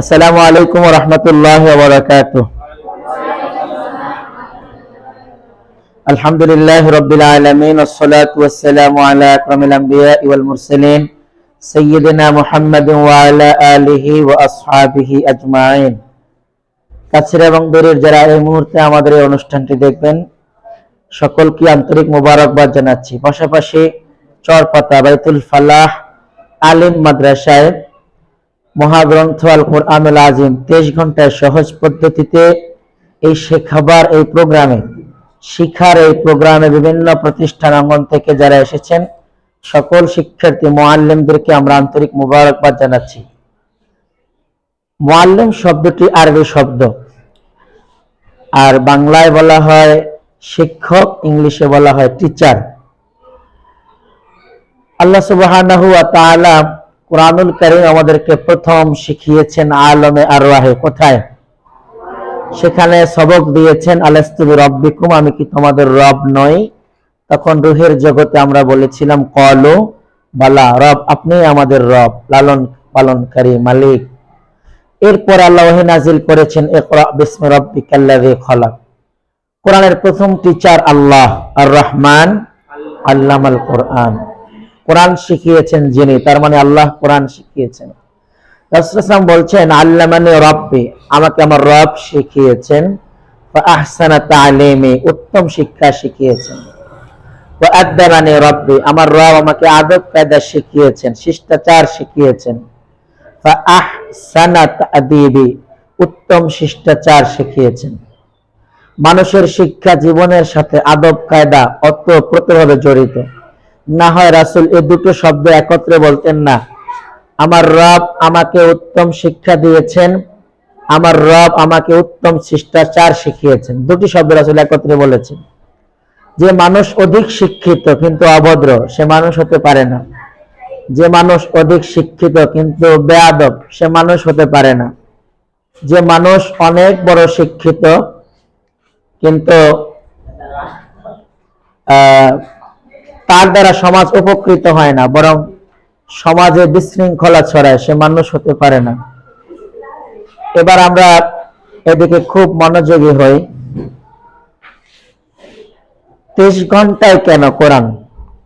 আসসালামু আলাইকুম ওয়া রাহমাতুল্লাহি ওয়া বারাকাতুহু। আলহামদুলিল্লাহি রাব্বিল আলামিন ওয়াস সালাতু ওয়াস সালামু আলা আকরামিল আমবিয়া'i ওয়াল মুরসালিন সাইয়্যিদিনা মুহাম্মাদিন ওয়া আলা আলিহি ওয়া আসহাবিহি আজমাইন। কাছের এবং দূরের যারা এই মুহূর্তে আমাদের এই অনুষ্ঠানটি দেখবেন সকলকে আন্তরিক মোবারকবাদ জানাচ্ছি। পাশাপাশি চরপাতা বাইতুল ফালাহ আলিম মাদ্রাসায় মহাগ্রন্থ আল কোরআনুল আজিম 23 ঘন্টায় সহজ পদ্ধতিতে এই শেখাবার এই প্রোগ্রামে শিক্ষার এই প্রোগ্রামে বিভিন্ন প্রতিষ্ঠান অঙ্গন থেকে যারা এসেছেন সকল শিক্ষার্থী মুআল্লিমদেরকে আমরা আন্তরিক মোবারকবাদ জানাচ্ছি। মুআল্লিম শব্দটি আরবি শব্দ, আর বাংলায় বলা হয় শিক্ষক, ইংলিশে বলা হয় টিচার। আল্লাহ সুবহানাহু ওয়া তাআলা কুরআনুল কারীম আমাদেরকে প্রথম শিখিয়েছেন আলমে আরওয়াহে, কোথায়? সেখানে সবক দিয়েছেন আলাস্তু বিরাব্বিকুম, আমি কি তোমাদের রব নই? তখন রূহের জগতে আমরা বলেছিলাম ক্বালু বালা, রব আপনি আমাদের রব, লালন পালনকারী মালিক। এরপর আল্লাহ ওহী নাজিল করেছেন ইকরা বিসমি রাব্বিকাল্লাযী খলাক। কোরআনের প্রথম টিচার আল্লাহ আর রহমান আল্লামাল কোরআন, কোরআন শিখিয়েছেন যিনি, তার মানে আল্লাহ কোরআন শিখিয়েছেন। রাসূল সাল্লাল্লাহু আলাইহি ওয়াসাল্লাম বলছেন আল্লামানি রাব্বি, আমাকে আমার রব শিখিয়েছেন। ফা আহসানা তা'লিমি, উত্তম শিক্ষা শিখিয়েছেন। ওয়া আদদাবানি রাব্বি, আমার রব আমাকে আদব কায়দা শিখিয়েছেন, শিষ্টাচার শিখিয়েছেন। ফা আহসানা তা'দীবি, উত্তম শিষ্টাচার শিখিয়েছেন। মানুষের শিক্ষা জীবনের সাথে আদব কায়দা ওতপ্রোতভাবে জড়িত। না হয় রাসূল এই দুটো শব্দ একত্রে বলতেন না, আমার রব আমাকে উত্তম শিক্ষা দিয়েছেন, আমার রব আমাকে উত্তম শিষ্টাচার শিখিয়েছেন। দুটি শব্দ রাসূল একত্রে বলেছেন। যে মানুষ অধিক শিক্ষিত কিন্তু অভদ্র, সে মানুষ হতে পারে না। যে মানুষ অধিক শিক্ষিত কিন্তু বেয়াদব, সে মানুষ হতে পারে না। যে মানুষ অনেক বড় শিক্ষিত কিন্তু তার দ্বারা সমাজ উপকৃত হয় না, বরং সমাজে বিশৃঙ্খলা ছড়ায়, সে মানুষ হতে পারে না। এবার আমরা এদিকে খুব মনোযোগী হই। 23 ঘন্টায় কেন কোরআন?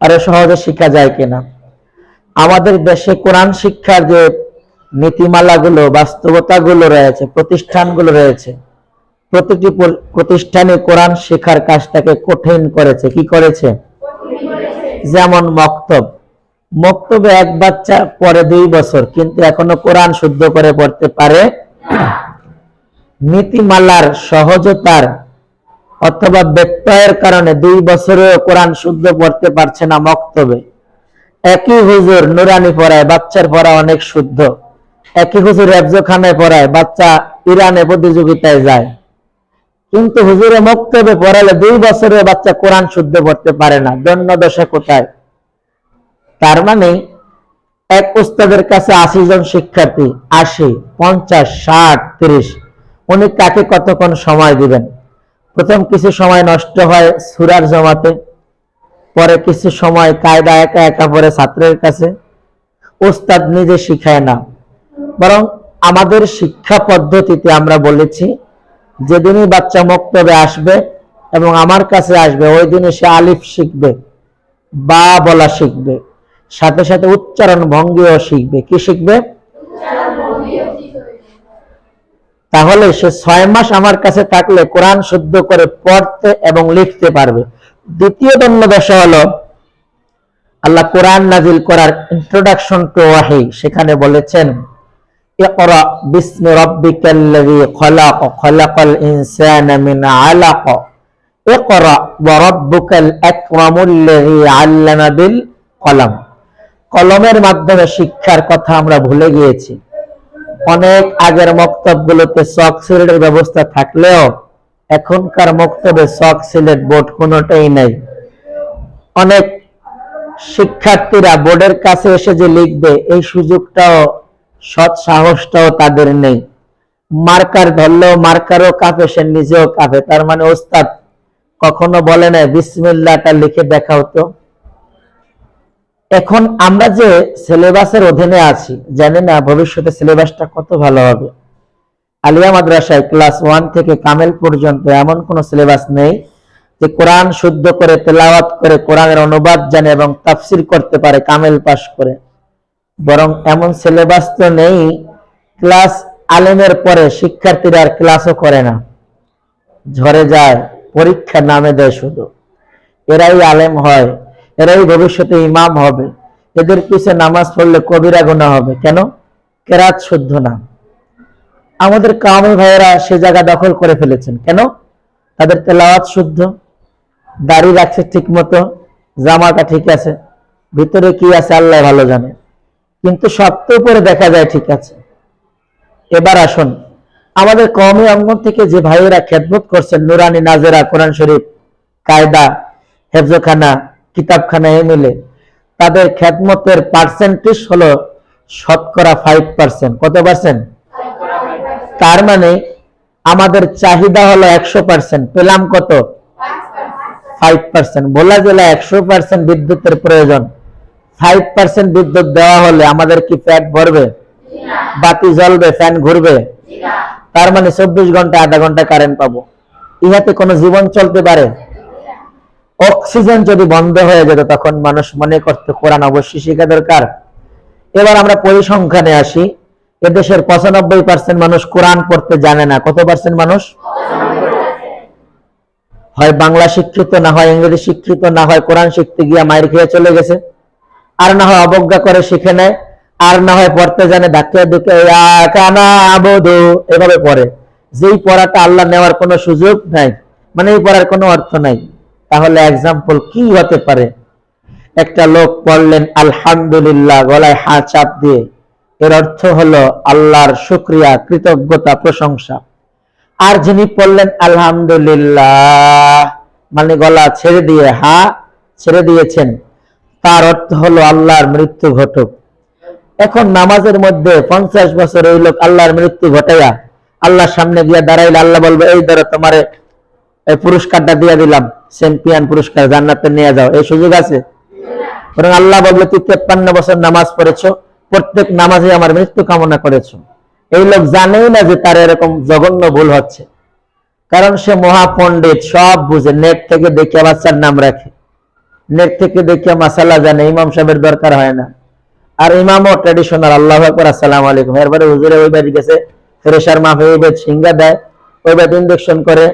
আরো সহজে শিখা যায় কিনা? আমাদের দেশে কোরআন শিক্ষার যে নীতিমালাগুলো, বাস্তবতাগুলো রয়েছে, প্রতিষ্ঠানগুলো রয়েছে, প্রতিটি প্রতিষ্ঠানে কোরআন শেখার কাজটাকে কঠিন করেছে। কি করেছে? যেমন মক্তবে এক বাচ্চা পড়ে 2 বছর, কিন্তু এখনো কোরআন শুদ্ধ করে পড়তে পারে। নীতিমালার সহজতার অথবা ব্যত্যয়ের কারণে 2 বছরেও কোরআন শুদ্ধ পড়তে পারছে না মক্তবে। একই হুজুর নুরানি পড়ায়, বাচ্চার পড়া অনেক শুদ্ধ। একই হুজুর হেফজখানায় পড়ায়, বাচ্চা ইরানে প্রতিযোগিতায় যায়। কিন্তু হুজুরে মক্তবে পড়ালে 2 বছরে বাচ্চা কোরআন শুদ্ধ পড়তে পারে না। দন্য দশা কোথায়? তার মানে এক উস্তাদের কাছে 80 জন শিক্ষার্থী, 80, 50, 60, 30, উনি কাকে কতক্ষণ সময় দিবেন? প্রথম কিছু সময় নষ্ট হয় সূরার জমাতে, পরে কিছু সময় কায়দা একা একা পড়ে ছাত্রের কাছে। উস্তাদ নিজে শিখায় না, বরং আমাদের শিক্ষা পদ্ধতিতে আমরা বলেছি যেদিনই বাচ্চা মক্তবে আসবে এবং আমার কাছে আসবে, ওই দিনে সে আলিফ শিখবে, বা বলা শিখবে, সাথে সাথে উচ্চারণ ভঙ্গিও শিখবে। কি শিখবে? তাহলে সে 6 মাস আমার কাছে থাকলে কোরআন শুদ্ধ করে পড়তে এবং লিখতে পারবে। দ্বিতীয় দণ্ডদশা হলো আল্লাহ কোরআন নাজিল করার ইন্ট্রোডাকশন টু ওয়াহি, সেখানে বলেছেন ইকরা বিসমি রাব্বিকাল্লাযী খলাক, খলাকাল ইনসানা মিন আলাক, ইকরা ওয়া রাব্বুকাল আকরামুল্লাযী আল্লামা বিল কলম। কলমের মাধ্যমে শিক্ষার কথা আমরা ভুলে গিয়েছি। অনেক আগের মক্তবগুলোতে চক সিলেটের ব্যবস্থা থাকলেও এখনকার মক্তবে চক সিলেট বোর্ড কোনোটাই নাই। অনেক শিক্ষার্থীরা বোর্ডের কাছে এসে যে লিখবে এই সুযোগটাও, সৎ সাহসটাও তাদের নেই। মার্কার ধরলেও মার্কারও কাঁপে, সে নিজেও কাঁপে। তার মানে ওস্তাদ কখনো বলে না বিসমিল্লাহটা লিখে দেখাও তো। এখন আমরা যে সিলেবাসের অধীনে আছি, জানি না ভবিষ্যতে সিলেবাসটা কত ভালো হবে। আলিয়া মাদ্রাসায় ক্লাস 1 থেকে কামেল পর্যন্ত এমন কোন সিলেবাস নেই যে কোরআন শুদ্ধ করে তেলাওয়াত করে কোরআনের অনুবাদ জানে এবং তাফসির করতে পারে কামেল পাশ করে। বরং এমন সিলেবাস তো নেই, ক্লাস আলেমের পরে শিক্ষার্থীরা আর ক্লাসও করে না, ঝরে যায়, পরীক্ষা নামে দেয় শুধু। এরাই আলেম হয়, এরাই ভবিষ্যতে ইমাম হবে, এদের পিছে নামাজ পড়লে কবিরা গুনাহ হবে। কেন? কেরাত শুদ্ধ না। আমাদের কাওমি ভাইয়েরা সে জায়গা দখল করে ফেলেছেন। কেন? তাদের তেলাওয়াত শুদ্ধ, দাড়ি রাখছে ঠিক মতো, জামাটা ঠিক আছে, ভিতরে কি আছে আল্লাহ ভালো জানে, কিন্তু সবচেয়ে উপরে দেখা যায় ঠিক আছে। এবার আসুন, আমাদের কওমি অঙ্গন থেকে যে ভাইয়েরা খেদমত করছেন, নুরানি, নাজেরা, কোরআন শরীফ, কায়দা, হেফজখানা, কিতাবখানা মিলে, তাদের খেদমতের পার্সেন্টেজ হলো শতকরা 5%। কত পার্সেন্ট? তার মানে আমাদের চাহিদা হলো 100%, পেলাম কত? 5%। বলা গেল 100% বিদ্যুতের প্রয়োজন, 5% বিদ্যুৎ দেওয়া হলে আমাদের কি পেট ভরবে? বাতি জ্বলবে, ফ্যান ঘুরবে? তার মানে 24 ঘন্টা আধা ঘন্টা কারেন্ট পাবো। ইহাতে কোনো জীবন চলতে পারে? অক্সিজেন যদি বন্ধ হয়ে যেত তখন মানুষ মনে করতে কোরআন অবশ্যই শেখা দরকার। এবার আমরা পরিসংখ্যানে আসি, এদেশের 95% মানুষ কোরআন পড়তে জানে না। কত পার্সেন্ট মানুষ? হয় বাংলা শিক্ষিত, না হয় ইংরেজি শিক্ষিত, না হয় কোরআন শিখতে গিয়ে মায়ের খেয়ে চলে গেছে, আর না হয় অবজ্ঞা করে শিখে নেয়, আর না হয় পড়তে জানে ধাক্কা ধুকে এভাবে পড়ে। যেই পড়াটা আল্লাহ নেওয়ার কোনো সুযোগ নাই, মানে এই পড়ার কোনো অর্থ নাই। তাহলে এক্সাম্পল কি হতে পারে? একটা লোক পড়লেন আলহামদুলিল্লাহ গলায় হা চাপ দিয়ে, এর অর্থ হলো আল্লাহর শুকরিয়া, কৃতজ্ঞতা, প্রশংসা। আর যিনি পড়লেন আলহামদুলিল্লাহ মানে গলা ছেড়ে দিয়ে হা ছেড়ে দিয়েছেন, তার অর্থ হলো আল্লাহর মৃত্যু ঘটুক। এখন নামাজের মধ্যে 50 বছর ওই লোক আল্লাহর মৃত্যু ঘটাইয়া আল্লাহর সামনে গিয়ে দাঁড়াইলে আল্লাহ বলবে, এই ধরো তোমারে এই পুরস্কারটা দিয়ে দিলাম, চ্যাম্পিয়ন পুরস্কার, জান্নাতে নিয়ে যাও, এই সুযোগ আছে? বরং আল্লাহ বলবে, তুই 53 বছর নামাজ পড়েছো, প্রত্যেক নামাজে আমার মৃত্যু কামনা করেছো। এই লোক জানেই না যে তার এরকম জঘন্য ভুল হচ্ছে, কারণ সে মহাপণ্ডিত, সব বুঝে, নেট থেকে দেখে বাচ্চার নাম রাখে, নেট থেকে দেখে মাসালা জানে, ইমাম সাহেবের দরকার হয় না। আর ইমামও ট্র্যাডিশনাল, আল্লাহু আকবার, আসসালামু আলাইকুম, এরপরে হুজুরে ওই বাড়ি গেছে, ফ্রেশার মাফে ওই বাড়ি সিঙ্গা দেয়, ওই বাড়ি ইনজেকশন করে,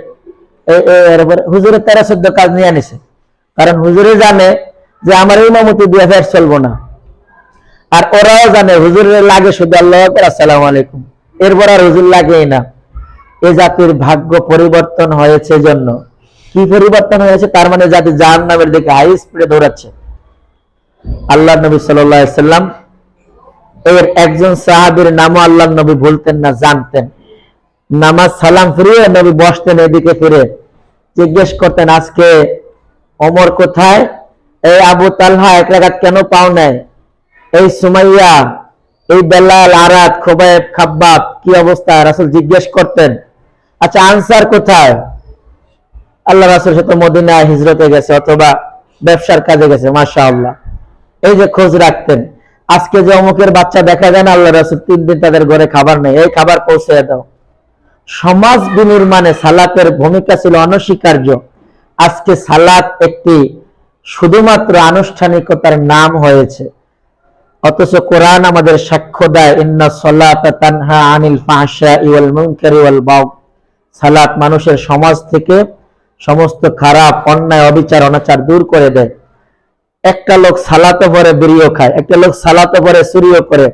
এরপরে হুজুরের 13-14 কাজ নিয়ে আনিছে, কারণ হুজুরে জানে যে আমার ইমামতি দিয়ে ফের চলবো না। আর ওরাও জানে হুজুরের লাগে শুধু আল্লাহু আকবার, আসসালামু আলাইকুম, এরপর আর হুজুর লাগেই না। এ জাতির ভাগ্য পরিবর্তন হয়েছে জন্য। কি পরিবর্তন হয়েছে? তার মানে জাতি জাহান্নামের দিকে হাই স্পিডে দৌড়াচ্ছে। আল্লাহ নবী সাল্লাল্লাহু আলাইহি সাল্লাম এর একজন সাহাবীর নামও আল্লাহ নবী বলতেন না, জানতেন। নামাজ সালাম ফিরিয়ে নবী বসতেন, এদিকে ফিরে জিজ্ঞেস করতেন, আজকে ওমর কোথায়? এই আবু তালহা 1 রাকাত কেন পাও নাই? এই সুমাইয়া, এই বেলাল, আরাদ, খোবাইব, খাব্বাব কি অবস্থা? রাসূল জিজ্ঞেস করতেন। আচ্ছা, আনসার কোথায়? আল্লাহ রাসূল সাথে মদিনায় হিজরতে গেছে অথবা ব্যবসার কাজে গেছে, মাশাআল্লাহ, এই যে খোঁজ রাখতেন। আজকে যে অমুকের বাচ্চা দেখা যায় না, আল্লাহ রাসূল 3 দিন তাদের ঘরে খাবার নেই, এই খাবার পৌঁছে দাও। সমাজ বিনির্মাণে সালাতের ভূমিকা ছিল অনস্বীকার্য। আজকে সালাত একটি শুধুমাত্র আনুষ্ঠানিকতার নাম হয়েছে, অথচ কোরআন আমাদের সাক্ষ্য দেয়, ইন্নাস সালাতা তানহা আনিল ফাহশাই ওয়াল মুনকারি ওয়াল বাগয়। সালাত মানুষের সমাজ থেকে সমস্ত খারাপ, অন্যায়, অবিচার, অনাচার দূর করে দেয়। একটা লোক সালাতে পরে বিড়িও খায়, একটা লোক সালাতে পরে চুরিও করে,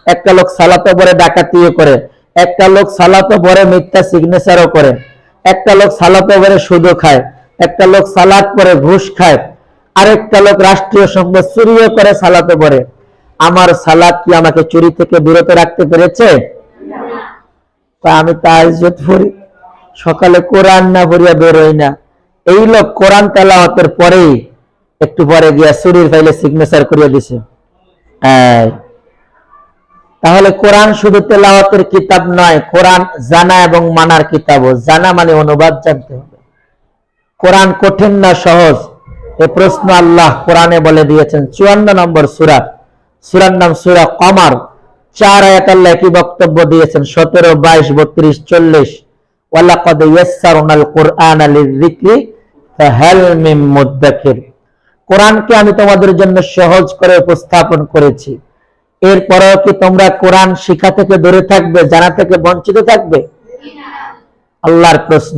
একটা লোক সালাতে পরে ডাকাতিও করে, একটা লোক সালাতে পরে মিথ্যা সিগনেচারও করে, একটা লোক সালাতে পরে সুদও খায়, একটা লোক সালাত পরে ঘুষ খায়, আরেকটা লোক রাষ্ট্রীয় সম্পদ চুরিও করে সালাতে পরে। আমার সালাত কি আমাকে চুরি থেকে বিরত রাখতে পেরেছে? আমি তাহাজ্জুদ পড়ি, সকালে কোরআন না পড়িয়া বেরোই না। এই লোক কোরআন তেলাওয়াতের পরেই একটু পরে গিয়া চুরির ফাইলে সিগনেচার করিয়া দিছে। তাহলে কোরআন শুধু তেলাওয়াতের কিতাব নয়, কোরআন জানা এবং মানার কিতাবও। জানা মানে অনুবাদ জানতে হবে। কোরআন কঠিন না সহজ, এ প্রশ্ন আল্লাহ কোরআনে বলে দিয়েছেন। 54 নম্বর সূরা, সূরার নাম সূরা কমার, 4 আয়াত আল্লাহ কি বক্তব্য দিয়েছেন, 17, 22, 32, 40। ওয়ালাকাদ ইয়াসসারনাল কুরআনা লিযিকরি ফাহাল মিন মুদ্দাকির। কোরআনকে আমি তোমাদের জন্য সহজ করে উপস্থাপন করেছি, এরপরেও কি তোমরা কোরআন শিক্ষা থেকে দূরে থাকবে, জানা থেকে বঞ্চিত থাকবে? আল্লাহর প্রশ্ন।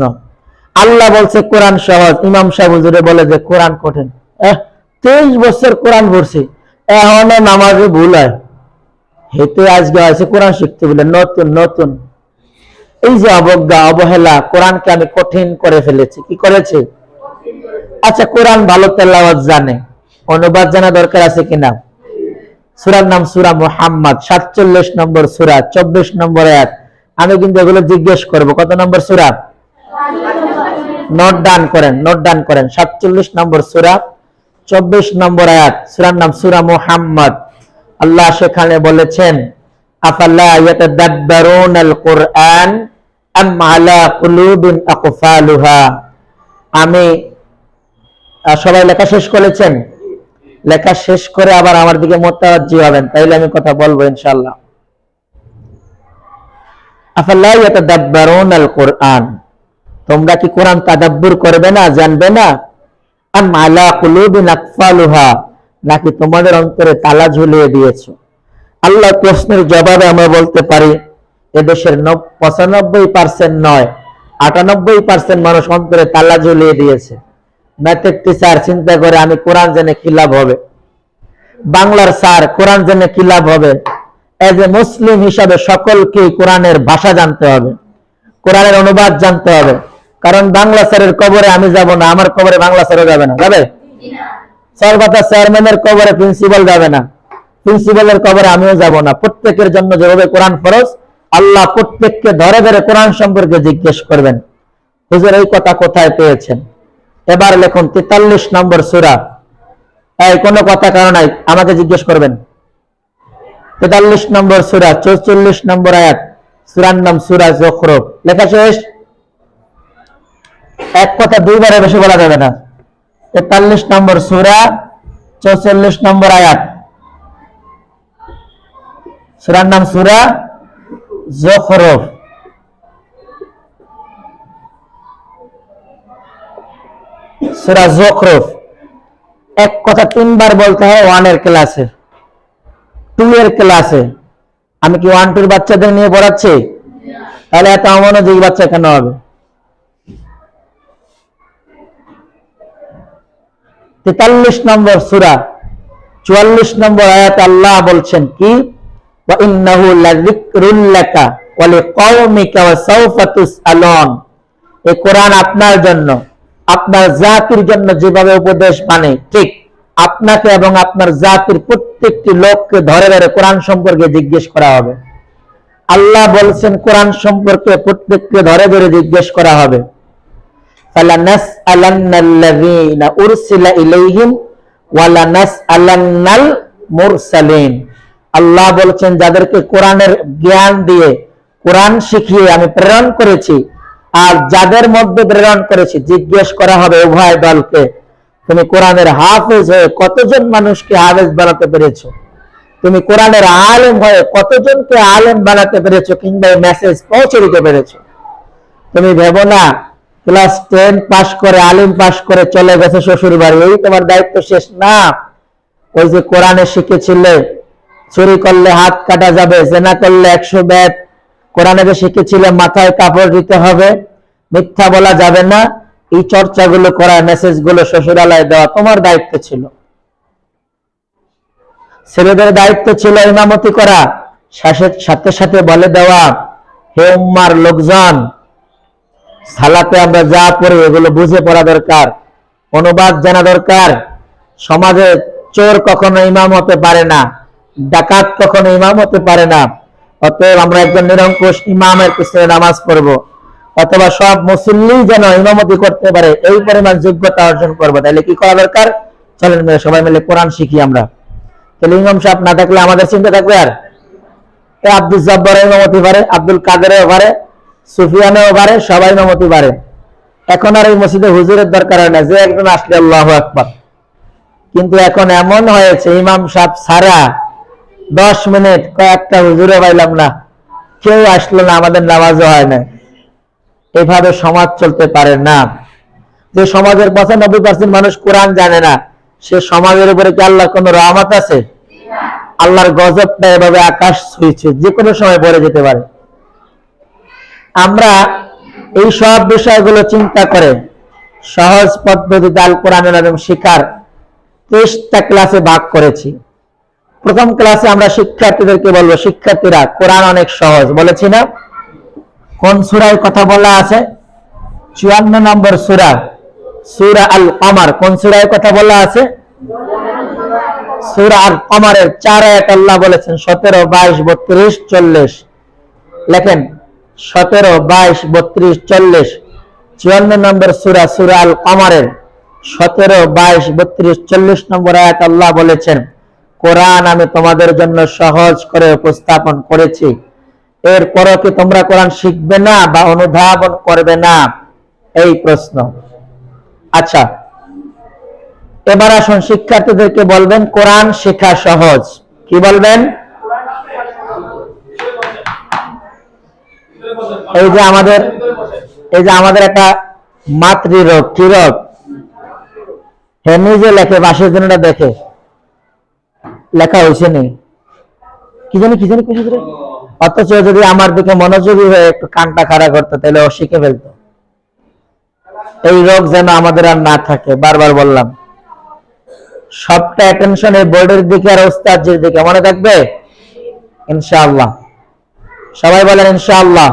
আল্লাহ বলছে কোরআন সহজ, ইমাম সাহেব হুজুরে বলে যে কোরআন কঠিন। 23 বছর কোরআন পড়ছি, এখনো নামাজে ভুল হয়, হেতে আজকে আছে কোরআন শিখতে বলে নতুন নতুন। এই যে অবজ্ঞা, অবহেলা, কোরআনকে আমি কঠিন করে ফেলেছি। কি করেছে? আচ্ছা, কোরআন ভালো তেলাওয়াত জানে, অনুবাদ জানা দরকার আছে কিনা? সূরার নাম সূরা মুহাম্মদ, 47 নম্বর সূরা, 24 নম্বর আয়াত। আমি কিন্তু এগুলো জিজ্ঞেস করব, কত নম্বর সূরা? নোট ডাউন করেন, নোট ডাউন করেন। 47 নম্বর সূরা, 24 নম্বর আয়াত, সূরার নাম সূরা মুহাম্মদ। আল্লাহ সেখানে বলেছেন, আফালা ইয়াতাদাব্বারুনাল কুরআন আম আলা কুলুবিন আকফালুহা। আমি সবাই লেখা শেষ করেছেন? লেখা শেষ করে আবার আমার দিকে মুতাওয়াজ্জি হবেন, তাইলে আমি কথা বলবো ইনশাআল্লাহ। আফালা ইয়াতাদাব্বারুনাল কুরআন, তোমরা কি কোরআন তাদাব্বুর করবে না, জানবে না? আম আলা কুলুবিন আকফালুহা, নাকি তোমাদের অন্তরে তালা ঝুলিয়ে দিয়েছো? আল্লাহ প্রশ্নের জবাবে আমরা বলতে পারি, এদেশের 95% নয়, 98% মানুষ অন্তরে তালা ঝুলিয়ে দিয়েছে। ম্যাথের টিচার চিন্তা করে আমি কোরআন জেনে কি লাভ হবে, বাংলার স্যার কোরআন জেনে কি লাভ হবে। এজ এ মুসলিম হিসাবে সকলকে কোরআনের ভাষা জানতে হবে, কোরআনের অনুবাদ জানতে হবে। কারণ বাংলা স্যারের কবরে আমি যাব না, আমার কবরে বাংলা স্যারও যাবে না। যাবে? সরকার চেয়ারম্যানের কবরে প্রিন্সিপাল যাবে না, প্রিন্সিপালের কবরে আমিও যাব না। প্রত্যেকের জন্য যেভাবে কোরআন ফরজ, আল্লাহ প্রত্যেককে ধরে ধরে কোরআন সম্পর্কে জিজ্ঞেস করবেন, হুজুর এই কথা কোথায় পেয়েছেন? এবার লেখুন 43 নম্বর সূরা। এই কোনো কথা কারণ নাই, আমাকে জিজ্ঞেস করবেন। 43 নম্বর সূরা, 44 নম্বর আয়াত, সূরার নাম সূরা যুখরুফ। লেখা শেষ? এক কথা দুইবারে বেশি বলা যাবে না। 43 নম্বর সূরা, 44 নম্বর আয়াত, সূরার নাম সূরা যুখরুফ। সূরা যুখরুফ। এক কথা 3 বার বলতে হয় 1 এর ক্লাসে, 2 এর ক্লাসে। আমি কি 1, 2 বাচ্চাদের নিয়ে পড়াচ্ছি? তাহলে এত অমনোযোগী বাচ্চা কেন হবে? 43 নম্বর সূরা, 44 নম্বর আয়াত আল্লাহ বলছেন কি, ওয়া ইন্নাহু লাযিকরুল লাকা ওয়া লিকাওমিকা ওয়া সাওফা তুসআলুন। এই কোরআন আপনার জন্য, আপনার জাতির জন্য যেভাবে উপদেশ মানে, ঠিক আপনাকে এবং আপনার জাতির প্রত্যেকটি লোককে ধরে ধরে কোরআন সম্পর্কে জিজ্ঞেস করা হবে। আল্লাহ বলছেন কোরআন সম্পর্কে প্রত্যেককে ধরে ধরে জিজ্ঞেস করা হবে। ফালানাসআলান্নাল্লাযীনা উরসিলা ইলাইহিম ওয়া লানাসআলান্নাল মুরসালিন। আল্লাহ বলছেন যাদেরকে কোরআনের জ্ঞান দিয়ে, কোরআন শিখিয়ে আমি প্রেরণ করেছি, আর যাদের মধ্যে প্রেরণ করেছি, জিজ্ঞেস করা হবে উভয় দলকে, তুমি কোরআনের হাফেজ হয়ে কতজন মানুষকে হাফেজ বানাতে পেরেছো, তুমি কোরআনের আলেম হয়ে কতজনকে আলেম বানাতে পেরেছো, কিংবা মেসেজ পৌঁছে দিতে পেরেছো। তুমি ভেবো না ক্লাস 10 পাস করে, আলিম পাস করে চলে গেছে শ্বশুর বাড়ি, এই তোমার দায়িত্ব শেষ না। ওই যে কোরআনে শিখেছিলে চুরি করলে হাত কাটা যাবে, জেনা করলে 100 বেত, কোরআনে যে শিখেছিলে মাথায় কাপড় দিতে হবে, মিথ্যা বলা যাবে না, এই চর্চাগুলো করা, মেসেজগুলো শ্বশুরালয়ে দেওয়া তোমার দায়িত্ব ছিল। ছেলেদের দায়িত্ব ছিল ইমামতি করা, সাথে সাথে বলে দেওয়া, হে উম্মার লোকজন, সালাতে আমরা যা পড়ি এগুলো বুঝে পড়া দরকার, অনুবাদ জানা দরকার। সমাজে চোর কখনো ইমাম হতে পারে না, ডাকাত কখনো ইমাম হতে পারে না। অতএব আমরা একজন নিরঙ্কুশ ইমামের পিছনে নামাজ পড়বো, অথবা সব মুসল্লি যেন ইমামতি করতে পারে এই পরিমাণ যোগ্যতা অর্জন করবো। তাহলে কি করা দরকার? চলেন সবাই মিলে কোরআন শিখি আমরা। তাহলে ইমাম সাহেব না থাকলে আমাদের চিন্তা থাকবে? আর আব্দুল জব্বার ইমামতি পারে, আব্দুল কাদেরও পারে, সুফিয়ানও পারে, সবাই ইমামতি পারে। এখন আর এই মসজিদে হুজুরের দরকার হয় না, যে একজন আসলে আল্লাহু আকবার। কিন্তু এখন এমন হয়েছে ইমাম সাহেব ছাড়া 10 মিনিট কয়েকটা হুজুরে পাইলাম না, কেউ আসলো না, আমাদের নামাজও হয় না। এভাবে সমাজ চলতে পারে না। যে সমাজের 95% মানুষ কোরআন জানে না, সে সমাজের উপরে কি আল্লাহর কোন রহমত আছে? আল্লাহর গজবটা এভাবে আকাশ ছুঁয়েছে, যে কোনো সময় পড়ে যেতে পারে। আমরা এই সব বিষয়গুলো চিন্তা করে সহজ পদ্ধতিতে আল কোরআনুল আযীম শিখার 30টা ক্লাসে ভাগ করেছি। প্রথম ক্লাসে আমরা শিক্ষার্থীদেরকে বলবো, শিক্ষার্থীরা কোরআন অনেক সহজ, বলেছি না? কোন সূরায় কথা বলা আছে? 54 নম্বর সূরা, সূরা আল কমার। কোন সূরায় কথা বলা আছে? সূরা আল কমারের 4 আয়াত আল্লাহ বলেছেন 17, 22, 32, 40। লেখেন 17, 22, 32, 40। 54 নম্বর সূরা, সূরা আল কমারের 17, 22, 32, 40 নম্বর আয়াত আল্লাহ বলেছেন, কোরআন আমি তোমাদের জন্য সহজ করে উপস্থাপন করেছি, এরপরও কি তোমরা কোরআন শিখবে না বা অনুধাবন করবে না? এই প্রশ্ন। আচ্ছা, এবার আসুন শিক্ষার্থীদেরকে বলবেন কোরআন শেখা সহজ। কি বলবেন? এই যে আমাদের একটা মাতৃরোগ, কি রোগ? হ্যাঁ, নিজে লেখে, বাসের জন্য দেখে লেখা হয়েছে নেই, কি জানি অথচ যদি আমার দিকে মনোযোগী হয়ে একটু কানটা খাড়া করতো, তাহলে ও শিখে ফেলতো। এই রোগ যেন আমাদের আর না থাকে। বারবার বললাম, সবটা অ্যাটেনশন এই বোর্ডের দিকে আর ওস্তাদের দিকে। মনে থাকবে ইনশাআল্লাহ? সবাই বলেন ইনশাআল্লাহ।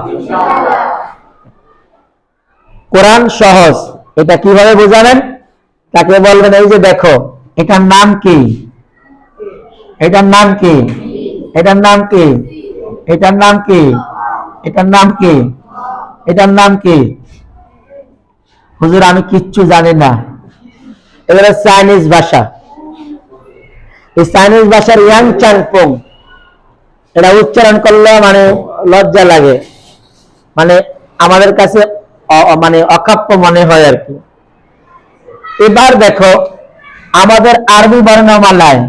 কোরআন সহজ, এটা কিভাবে বোঝাবেন? তাকে বলবেন, এই যে দেখো, এটার নাম কি? এটার নাম কি? এটার নাম কি? এটার নাম কি? এটার নাম কি? এটার নাম কি? হুজুর আমি কিচ্ছু জানি না। এবারে চাইনিজ ভাষা, এই চাইনিজ ভাষার ইয়াং চাংপং, এটা উচ্চারণ করলে মানে লজ্জা লাগে, মানে আমাদের কাছে মানে অকাপ্য মনে হয় আর কি। এবার দেখো, আমাদের আরবি বর্ণমালায়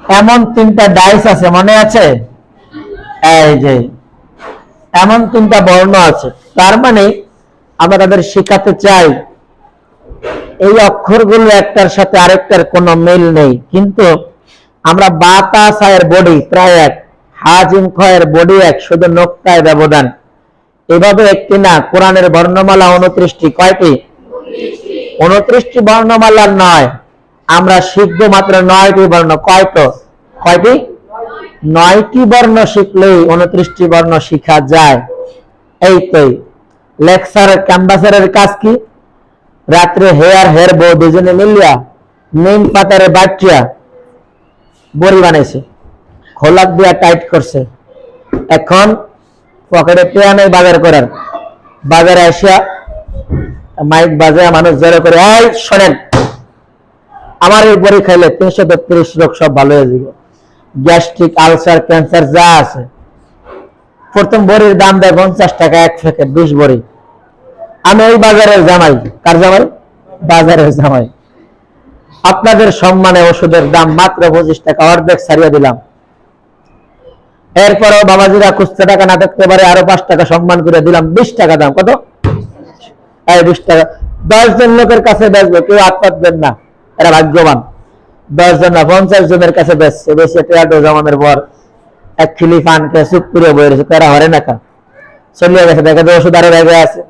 এমন 3টা ডাইস আছে, মনে আছে? এই যে এমন 3টা বর্ণ আছে। তার মানে আমরা তাদের শেখাতে চাই এই অক্ষরগুলো একটার সাথে আরেকটার কোনো মিল নেই, কিন্তু আমরা বাতা সায়ের বডি প্রায় এক, হাজিম খয়ের বডি এক, শুধু নোক্তায় ব্যবধান। এভাবে একটি না, কোরআনের বর্ণমালা 29টি। কয়টি? 29টি বর্ণমালার নয়, আমরা শিখবো মাত্র 9টি বর্ণ। কয়টি? 9টি বর্ণ শিখলেই 29টি বর্ণ শিখা যায়। এই তো লেকচার ক্যাম্বাসারের কাজ কি? রাত্রে হেয়ার বউ দুজনে মিলিয়া নিম পাতারে বাটিয়া বড়ি বানাইছে, খোলাক দিয়া টাইট করছে। এখন পকেটে পেয়া নেই বাজার করার, বাজারে আসিয়া মাইক বাজে, মানুষ জড়ো করে, এই শোনেন, আমার এই বড়ি খাইলে 332 রোগ সব ভালো হয়ে যাবে, গ্যাস্ট্রিক, আলসার, ক্যান্সার যা আছে। প্রথম বড়ির দাম দেয় 50 টাকা 1 প্যাকেট, 20 বড়ি। আমি ওই বাজারের জামাই। কার জামাই? বাজারের জামাই। আপনাদের সম্মানে ওষুধের দাম মাত্র 25 টাকা, অর্ধেক ছাড়িয়ে দিলাম। এরপরও বাবাজিরা খুচরা টাকা না থাকতে পারে, আরো 5 টাকা সম্মান করে দিলাম, 20 টাকা দাম। কত? 20 টাকা। 10 জন লোকের কাছে বেচবো, কেউ হাত পাতবেন না, এরা ভাগ্যবান। 10 জন না, 50 জনের কাছে বেচছে, বেশি টেয়াটো জমানের পর এক খিলি ফানকে চুপ করে বয়ে রয়েছে, তারা হরে না কা চলিয়ে গেছে। দেখা যায় ওষুধ আরো রেগে আছে।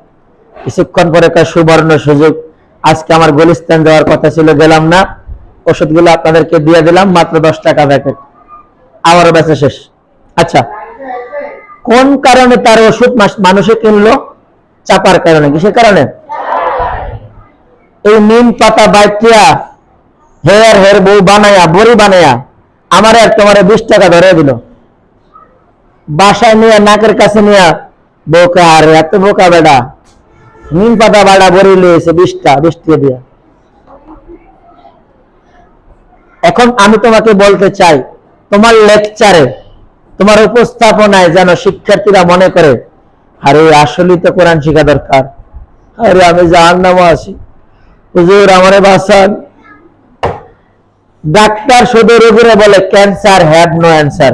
কিছুক্ষণ পরে সুবর্ণ সুযোগ, আজকে আমার গুলিস্তান যাওয়ার কথা ছিল, গেলাম না, ওষুধগুলো আপনাদেরকে দিয়ে দিলাম মাত্র 10 টাকা প্যাকেট, আমারও বেচা শেষ। আচ্ছা, কোন কারণে তার ওষুধ মানুষে কিনলো? চাপার কারণে। কিসের কারণে? এই নিম পাতা বাইটিয়া হেয়ার বউ বানায়া, বড়ি বানায়া আমার আর তোমার 20 টাকা ধরে দিল। বাসায় নিয়ে নাকের কাছে নিয়ে, বোকা, আর এত বোকা বেটা, নিম পাতা বাড়া বড়ি লিয়েছে 20 টাকা দিয়া। এখন আমি তোমাকে বলতে চাই, তোমার লেকচারে, তোমার উপস্থাপনায় যেন শিক্ষার্থীরা মনে করে, আরে আসলেই তো কোরআন শিখা দরকার, আরে আমি জাহান্নামে আছি, হুজুর আমারে বাঁচান। ডাক্তার শুধু রোগীরা বলে ক্যান্সার হ্যাভ নো অ্যান্সার,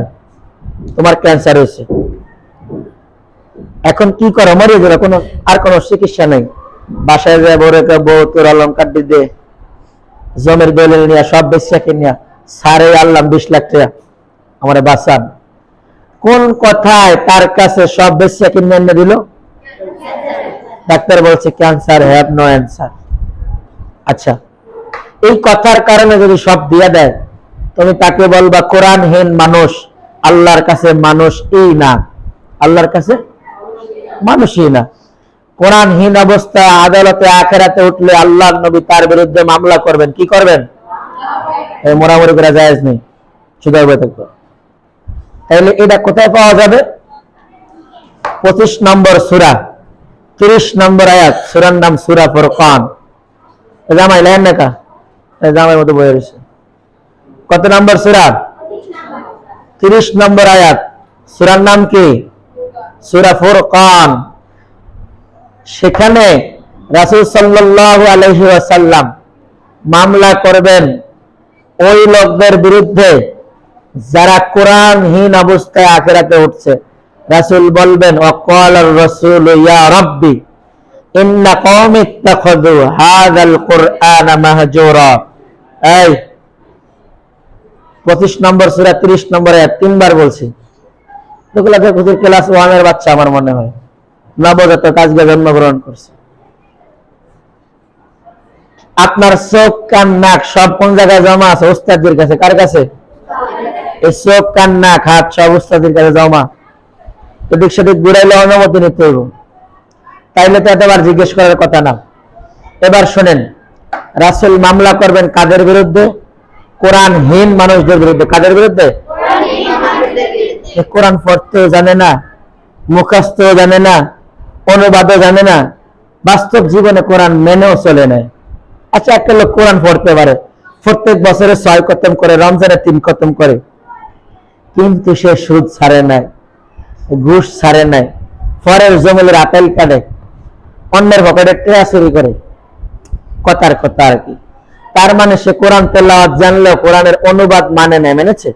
তোমার ক্যান্সার হয়েছে, এখন কি করো, মরিয়ে গেল, কোনো আর কোনো চিকিৎসা নেই। বাসায় যায় বড় একটা বউ তোর অলঙ্কার দিয়ে জমির দলিল নিয়ে সব বেশি কিনিয়া সারে আল্লাহ 20 লাখ টাকা আমার বাঁচান, কোন কথায় তার কাছে সব বেশি কিনে এনে দিল? ডাক্তার বলছে ক্যান্সার হ্যাভ নো অ্যান্সার। আচ্ছা, এই কথার কারণে যদি সব দিয়ে দেয়, তুমি তাকে বলবা কোরআনহীন মানুষ, আল্লাহর কাছে মানুষ এই না, আল্লাহর কাছে মানুষই না। কোরআনহীন অবস্থা আদালতে আখেরাতে উঠলে আল্লাহর নবী তার বিরুদ্ধে মামলা করবেন, কি করবেন? এই মোরামরি করা জায়েজ নেই, সুদয় থাকবে। তাহলে এটা কোথায় পাওয়া যাবে? 25 নম্বর সূরা 30 নম্বর আয়াত, সূরার নাম সূরা ফুরকান। জামাই লাইন নাকা জামাই মতো বয়ে রয়েছে। কত নম্বর সূরা? 30 নম্বর আয়াত, সূরার নাম কি? সূরা ফুরকান। সেখানে রাসূল সাল্লাল্লাহু আলাইহি ওয়াসাল্লাম মামলা করবেন ওই লোকদের বিরুদ্ধে যারা কোরআনহীন অবস্থায় আখিরাতে উঠছে। রাসূল বলবেন ওয়াকালার রাসূল ইয়া রাব্বি ইন্না কওমি ইত্তাখাযু হাযাল কুরআনা মাহজুরা। এই 25 নম্বর সূরা 30 নম্বর আয়াত তিনবার বলছি। এগুলোকে হুজুর ক্লাস 1 এর বাচ্চা আমার মনে হয়, নবজাতক আজকে জন্মগ্রহণ করছে। আপনার চোখ কান নাক সব কোন জায়গায় জমা আছে? ওস্তাদের কাছে। কার কাছে? এই চোখ কান নাক হাত সব ওস্তাদের কাছে জমা। এদিক সেদিক ঘুরাইলে অনুমতি নিতে হইব, তাইলে তো এতবার জিজ্ঞেস করার কথা না। এবার শোনেন, রাসূল মামলা করবেন কাদের বিরুদ্ধে? কোরআনহীন মানুষদের বিরুদ্ধে। কাদের বিরুদ্ধে? কোরআন পড়তেও জানে না, মুখস্থও জানে না, অনুবাদও জানে না, বাস্তব জীবনে কোরআন মেনেও চলে না। আচ্ছা, একটা লোক কোরআন পড়তে পারে, প্রত্যেক বছরে 6 খতম করে, রমজানে 3 খতম করে, কিন্তু সে সুদ ছাড়ে নাই, ঘুষ ছাড়ে নাই, পরের জমির আপেল কাটে, অন্যের পকেটে টাকা চুরি করে, কথার কথা আর কি। তার মানে সে কোরআন তেলাওয়াত জানলেও কোরআনের অনুবাদ মানে না, মেনেছে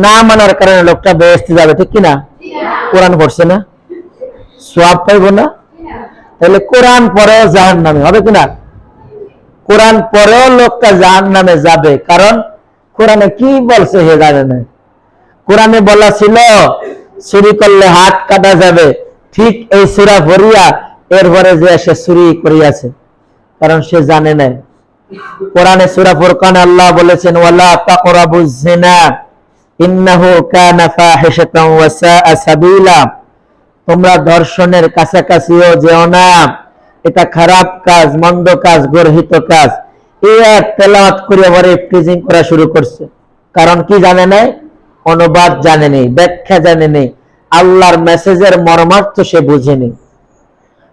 না? মানার কারণে লোকটা বেহেশতে যাবে, ঠিক কিনা? কোরআন পড়ছে না, সওয়াব পাইব না? তাহলে কোরআন পড়েও জাহান্নামে হবে কিনা? কোরআন পড়েও লোকটা জাহান্নামে যাবে, কারণ কোরআনে কি বলছে হে জানে না। কোরআনে বলা ছিল চুরি করলে হাত কাটা যাবে, ঠিক এই সূরা পড়িয়া এরপরে যে সে চুরি করিয়াছে, কারণ সে জানে না। কোরআনে সূরা ফুরকানে আল্লাহ বলেছেন ওয়ালা তাকরাবুজ জিনা ইন্নাহু কানা ফাহিশাতান ওয়া সাআ সাবিলা। তোমরা ধর্ষণের কাছাকাছিও যেও না, এটা খারাপ কাজ, মন্দ কাজ, গর্হিত কাজ। এই এক তেলাওয়াত করে পরে প্রিজিং করা শুরু করছে, কারণ কি জানে না? অনুবাদ জানে নেই, ব্যাখ্যা জানে নেই, আল্লাহর মেসেজের মর্মার্থ সে বুঝেনি।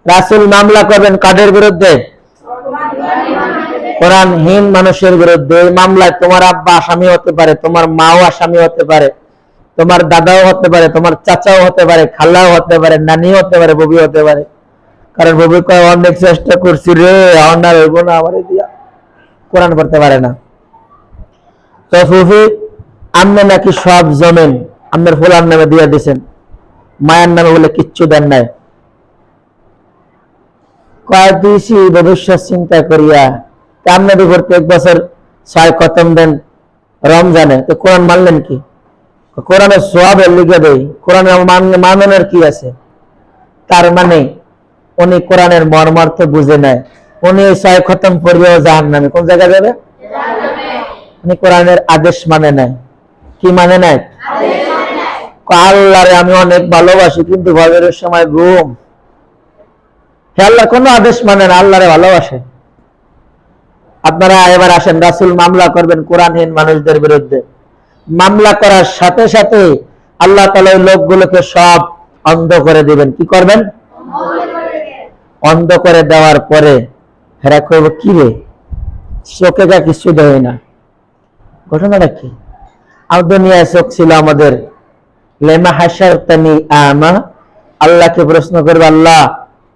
রাসূল মামলা করবেন কাদের বিরুদ্ধে? কোরআনহীন মানুষের বিরুদ্ধে। এই মামলায় তোমার আব্বা আসামি হতে পারে, তোমার মাও আসামি হতে পারে, তোমার দাদাও হতে পারে, তোমার চাচাও হতে পারে, খালাও হতে পারে, নানিও হতে পারে, ববি হতে পারে। কারণ ববি কয় অনেক চেষ্টা করছি রে, আমার হইব না, আমার দিয়া কোরআন পড়তে পারে না। তো ফুফি আপনি নাকি সব জমিন আপনার ফুলার নামে দিয়ে দিয়েছেন, মায়ের নামে বলে কিচ্ছু দেন নাই। কয় দিয়েছি ভবিষ্যৎ চিন্তা করিয়া। আপনার উপর এক বছর 6 খতম দেন রমজানে, তো কোরআন মানলেন কি? কোরআনের সওয়াবের লিখে দেই, কোরআনের মাননের কি আছে? তার মানে উনি কোরআনের মর্মার্থ বুঝে নেয়, উনি 6 খতম পড়িয়েও জাহান্নামে। কোন জায়গায় যাবে? উনি কোরআনের আদেশ মানে নাই। কি মানে নাই? আল্লাহরে আমি অনেক ভালোবাসি, কিন্তু ফজরের সময় ঘুম। আল্লাহর কোন আদেশ মানে না, আল্লাহরে ভালোবাসে। আপনারা এবার আসেন, রাসূল মামলা করবেন কোরআনহীন মানুষদের বিরুদ্ধে। মামলা করার সাথে সাথে আল্লাহ তাআলা ওই লোকগুলোকে সব অন্ধ করে দিবেন। কি করবেন? অন্ধ করে দেওয়ার পরে হেরা কইব কি রে, চোখে যা কিছু দেয় না। ঘটনাটা কি? দুনিয়ায় চোখ ছিল আমাদের, লেমা হাসারতানি আমা, আল্লাহকে প্রশ্ন করবে আল্লাহ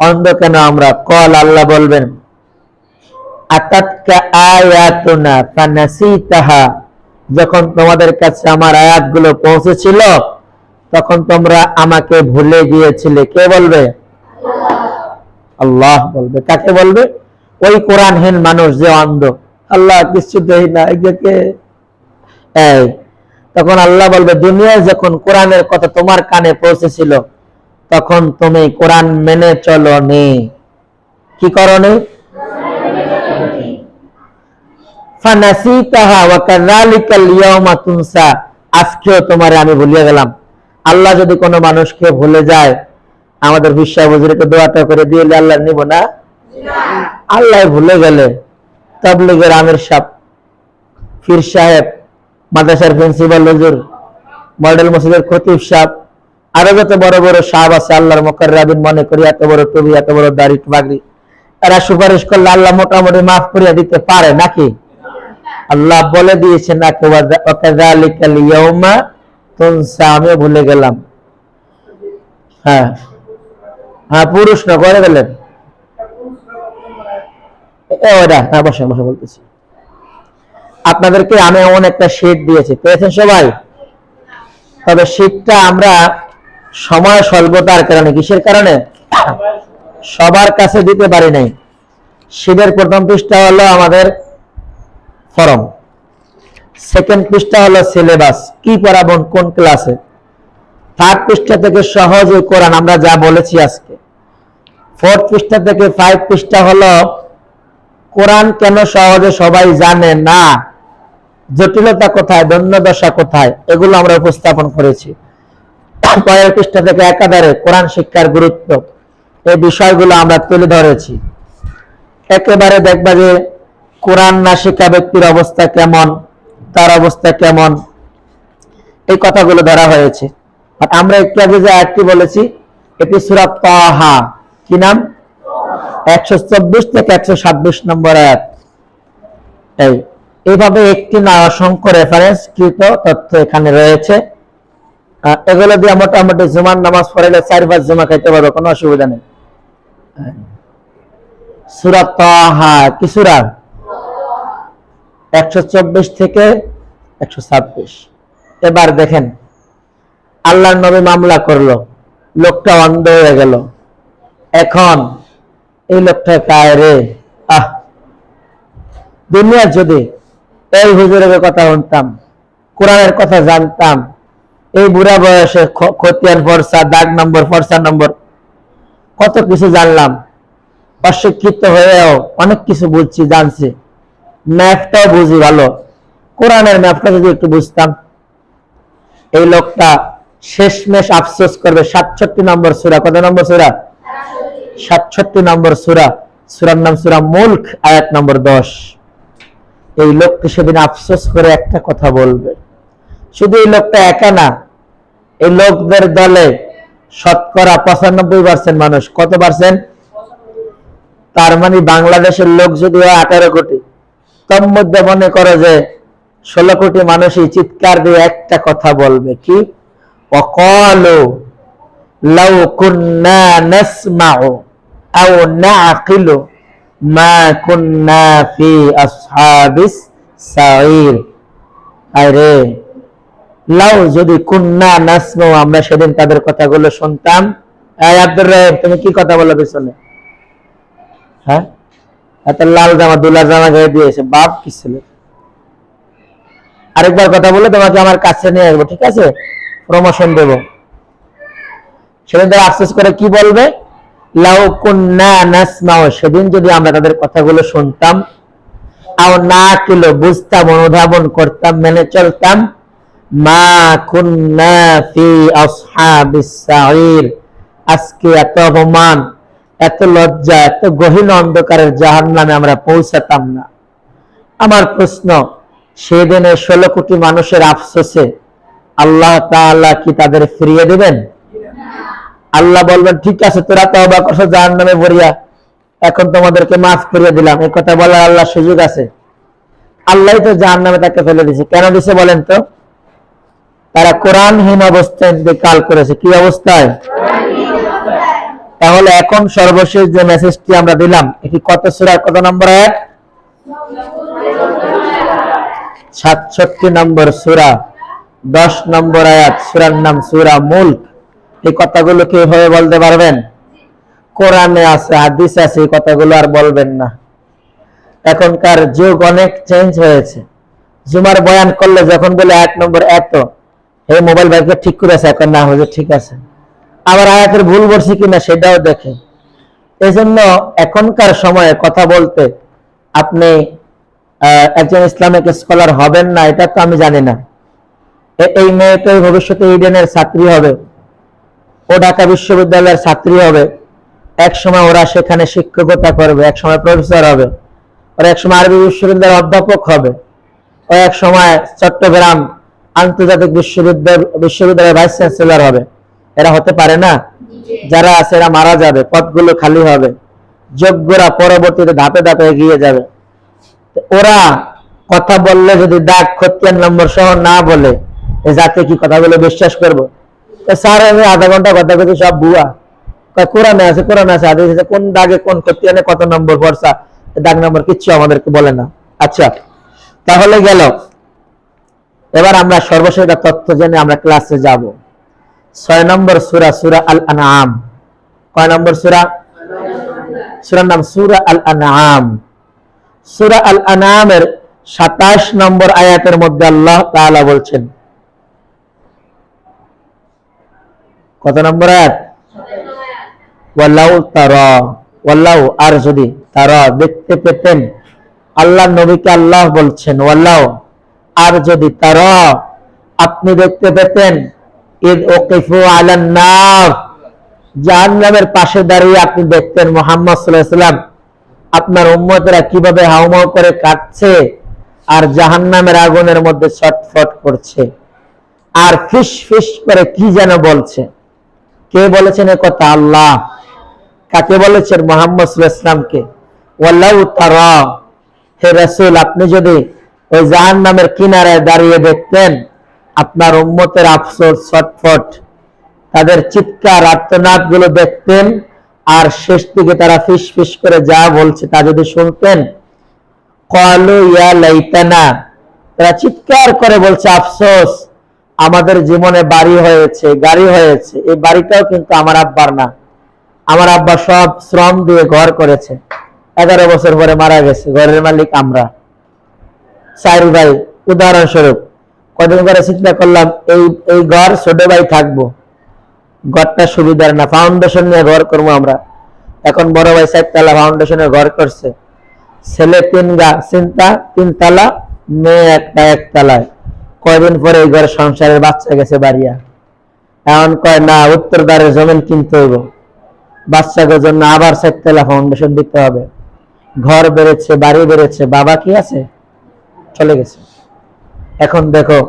অন্ধ কেন আমরা? কল আল্লাহ বলবেন আতাতকা আয়াতুনা ফানাসিতাহা, যখন তোমাদের কাছে আমার আয়াতগুলো পৌঁছেছিল তখন তোমরা আমাকে ভুলে গিয়েছিলে। কে বলবে? আল্লাহ বলবে। কাকে বলবে? ওই কোরআনহীন মানুষ যে অন্ধ, আল্লাহ কিছু দেই না এদিকে। তখন আল্লাহ বলবে, দুনিয়ায় যখন কোরআনের কথা তোমার কানে পৌঁছেছিল তখন তুমি কোরআন মেনে চলোনি। কি করনি? ফানাসিতাহা ওয়া কাযালিকাল ইয়াওমা তুনসা, আজকেও তোমারে আমি ভুলিয়ে গেলাম। আল্লাহ যদি কোনো মানুষকে ভুলে যায়, আমাদের বিশ্বাস হুজুরকে দোয়াটা করে দিয়ে আল্লাহ নিব না? আল্লাহ ভুলে গেলে তাবলীগের আমির সাহেব, পীর সাহেব, মাদ্রাসার প্রিন্সিপাল হুজুর, মডেল মসজিদের খতিব সাহেব, আরো যত বড় বড় সাহেব আছে আল্লাহর মুকাররাবিন মনে করি, এত বড় টুপি, এত বড় দাড়ি পাগড়ি, এরা সুপারিশ করলে আল্লাহ মোটামুটি মাফ করিয়া দিতে পারে নাকি? আল্লাহ বলে দিয়েছেন না, ওয়াকাযালিকাল ইয়াওমা তুনসা, আমি ভুলে গেলাম। হ্যাঁ হ্যাঁ, পুরুষ না করে গেলেন বসে বসে বলতেছি। আপনাদেরকে আমি এমন একটা শীট দিয়েছি, পেয়েছেন সবাই? তবে শীটটা আমরা সময় স্বল্পতার কারণে, কিসের কারণে সবার কাছে দিতে পারি নাই। শীটের প্রথম পৃষ্ঠা হলো আমাদের ফরম, সেকেন্ড পৃষ্ঠা হলো সিলেবাস, কি পড়াবো কোন ক্লাসে, থার্ড পৃষ্ঠা থেকে সহজ ওই কোরআন আমরা যা বলেছি আজকে, ফোর্থ পৃষ্ঠা থেকে 5 পৃষ্ঠা হলো কোরআন কেন সহজে সবাই জানে না, জটিলতা কোথায়, দণ্ডদশা কোথায়, এগুলো আমরা উপস্থাপন করেছি। পরের পৃষ্ঠা থেকে একাধারে কোরআন শিক্ষার গুরুত্ব, এই বিষয়গুলো আমরা তুলে ধরেছি। একেবারে দেখবা যে কোরআন না শিক্ষা ব্যক্তির অবস্থা কেমন, তার অবস্থা কেমন, এই কথাগুলো ধরা হয়েছে। আর আমরা একটু আগে যে আয়াতটি বলেছি, এটি সূরা তাহা, কি নাম? 124 থেকে 126 নম্বর আয়াত। এইভাবে একটি না অসংখ্য রেফারেন্স কৃত তথ্য এখানে রয়েছে। এগুলো দিয়ে মোটামুটি জুমার নামাজ পড়লে 4-5 জুমা খাইতে পারবো, কোনো অসুবিধা নেই। সূরা তাহা কি সূরা? 124 থেকে 126। এবার দেখেন, আল্লাহর নবী মামলা করলো, লোকটা অন্ধ হয়ে গেল। এখন এই লোকটা কায় রে, দুনিয়া যদি এই হুজুরের কথা শুনতাম, কোরআনের কথা জানতাম, এই বুড়া বয়সে খতিয়ান ফরসা, দাগ নম্বর, ফরসা নম্বর, কত কিছু জানলাম, অশিক্ষিত হয়েও অনেক কিছু বুঝছি, জানছি, ম্যাপটাও বুঝি ভালো, কোরআনের ম্যাপটা যদি একটু বুঝতাম। এই লোকটা শেষমেশ আফসোস করবে। 67 নম্বর সূরা, কত নম্বর সূরা? 67 নম্বর সূরা, সূরার নাম সূরা মুলক, আয়াত নম্বর 10। এই লোকটি সেদিন আফসোস করে একটা কথা বলবে। শুধু এই লোকটা একা না, এই লোকদের দলে শতকরা 95% মানুষ। কত পার্সেন্ট? তার মানে বাংলাদেশের লোক যদি 18 কোটি, তোর মধ্যে মনে করো যে 16 কোটি মানুষই চিৎকার দিয়ে একটা কথা বলবে, কি? ওয়াকালু লাউ কুন্না নাসমাউ আও নাআকিলু মা কুন্না ফি আসহাবিস সাঈর। আরে লাউ যদি কুন্না নাসমাউ, আমরা সেদিন তাদের কথাগুলো শুনতাম। এই আব্দুর রহিম, তুমি কি কথা বলো পিছনে? হ্যাঁ, এত লাল জামা, দুলার জামা গায়ে দিয়েছে, বাপ কি ছিল? আরেকবার কথা বলে তোমাকে আমার কাছে নিয়ে আসবো, ঠিক আছে? প্রমোশন দেব। সেদিন তারা আফসোস করে কি বলবে? লাউ কুন্না নাসমাউ, সেদিন যদি আমরা তাদের কথাগুলো শুনতাম, আও নাকিলু, বুঝতাম, অনুধাবন করতাম, মেনে চলতাম, মা কুন্না ফি আসহাবিস সাঈর, আজকে এত অপমান, এত লজ্জা, এত গহীন অন্ধকারের জাহান্নামে আমরা পৌঁছাতাম না। আমার প্রশ্ন, সেদিনে 16 কোটি মানুষের আফসোসে আল্লাহ তাআলা কি তাদের ফিরিয়ে দিবেন? আল্লাহ বলবেন, ঠিক আছে, তোরা তওবা করছো জাহান্নামে পড়িয়া, এখন তোমাদেরকে মাফ করে দিলাম। এই কথা বলার আল্লাহ সুযোগ আছে? আল্লাহই তো জাহান্নামে তাকে ফেলে দিয়েছে। কেন দিয়েছে বলেন তো? তারা কোরআনহীন অবস্থায় ইন্তেকাল করেছে। কি অবস্থায়? তাহলে এখন সর্বশেষ যে মেসেজটি আমরা দিলাম, এটি কত সূরার কত নম্বর আয়াত? 67 নম্বর সূরা, 10 নম্বর আয়াত, সূরার নাম সূরা মুলক। এই কথাগুলো কিভাবে বলতে পারবেন? কোরআনে আছে, হাদিসে আছে, এই কথাগুলো আর বলবেন না। এখনকার যুগ অনেক চেঞ্জ হয়েছে। জুমার বয়ান করলে যখন বলে 1 নম্বর এত, এই মোবাইল ভাইকে ঠিক করে আছে, এখন না হয়ে ঠিক আছে, আবার আয়াতের ভুল বলছি কিনা সেটাও দেখে। এই জন্য এখনকার সময়ে কথা বলতে আপনি একজন ইসলামিক স্কলার হবেন না এটা তো আমি জানি না। এই মেয়েটাই ভবিষ্যতে ইডেনের ছাত্রী হবে, ও ঢাকা বিশ্ববিদ্যালয়ের ছাত্রী হবে, এক সময় ওরা সেখানে শিক্ষকতা করবে, এক সময় প্রফেসর হবে, ওরা এক সময় আরবি বিশ্ববিদ্যালয়ের অধ্যাপক হবে, ও এক সময় চট্টগ্রাম আন্তর্জাতিক বিশ্ববিদ্যালয়ের ভাইস চ্যান্সেলর হবে। এরা হতে পারে না? যারা আছে এরা মারা যাবে, পদগুলো খালি হবে, যোগ্যরা পরবর্তীতে ধাপে ধাপে এগিয়ে যাবে। ওরা কথা বললে যদি দাগ খতিয়ান নম্বর সহ না বলে, এ জাতি কি কথাগুলো বিশ্বাস করবো? স্যার আমি আধা ঘন্টা কথা বলছি, সব ভুয়া। কোরআনে আছে, কোরআন আছে, হাদিসে আছে, কোন দাগে কোন খতিয়ানে কত নম্বর ভরসা, দাগ নম্বর কিচ্ছু আমাদেরকে বলে না। আচ্ছা, তাহলে গেল। এবার আমরা সর্বশেষ তথ্য জেনে আমরা ক্লাসে যাব। 6 নম্বর সূরা, সূরা আল আনআম। কয় নম্বর সূরা? সূরার নাম সূরা আল আনআম। সূরা আল আনআমের 27 নম্বর আয়াতের মধ্যে আল্লাহ তাআলা বলছেন, কত নম্বর আয়াত? ওয়াল্লাউ তারা, ওয়াল্লাউ আর যদি, তারা দেখতে পেতেন, আল্লাহ নবীকে আল্লাহ বলছেন, ওয়াল্লাউ আর যদি, তারা আপনি দেখতে পেতেন, ইদ উকিফু আলান নার জাহান্নামের পাশে দাঁড়িয়ে আপনি দেখতেন মুহাম্মদ সাল্লাল্লাহু আলাইহি ওয়াসাল্লাম আপনার উম্মতেরা কিভাবে হাউমাউ করে কাটছে আর জাহান্নামের আগুনের মধ্যে ছটফট করছে আর ফিস ফিস করে কি যেন বলছে। কে বলেছেন এই কথা? আল্লাহ। কাকে বলেছেন? মুহাম্মদ সাল্লাল্লাহু আলাইহি ওয়াসাল্লামকে। ওয়াল্লাহু তারা, হে রাসূল আপনি যদি ওই জাহান্নামের কিনারায় দাঁড়িয়ে দেখতেন, আপনার উম্মতের আফসোস, ছটফট, তাদের চিৎকার আর্তনাদ গুলো দেখতেন, আর শেষ দিকে তারা ফিস ফিস করে যা বলছে তা যদি শুনতেন, ক্বালু ইয়া লাইতানা, তারা চিৎকার করে বলছে আফসোস, আমাদের জীবনে বাড়ি হয়েছে, গাড়ি হয়েছে, এই বাড়িটাও কিন্তু আমার আব্বার না, আমার আব্বা সব শ্রম দিয়ে ঘর করেছে, 11 বছর পরে মারা গেছে, ঘরের মালিক আমরা 4 ভাই। উদাহরণস্বরূপ কদিন করে চিন্তা করলাম এই ঘর ছোট ভাই থাকবো, ঘরটা সুবিধার না, ফাউন্ডেশন নিয়ে ঘর করবো আমরা। এখন বড় ভাই 4 তলা ফাউন্ডেশনের ঘর করছে, ছেলে 3 তলা, মেয়ে একটা 1 তলায়। কয়দিন পরে এই ঘর সংসারের বাচ্চা গেছে বাড়িয়া, এখন কয় না উত্তরদ্বারের জমিন কিনতে হইব, বাচ্চাদের জন্য আবার 4 তলা ফাউন্ডেশন দিতে হবে। ঘর বেড়েছে, বাড়ি বেড়েছে, বাবা কি আছে? চলে গেছে। এখন দেখো,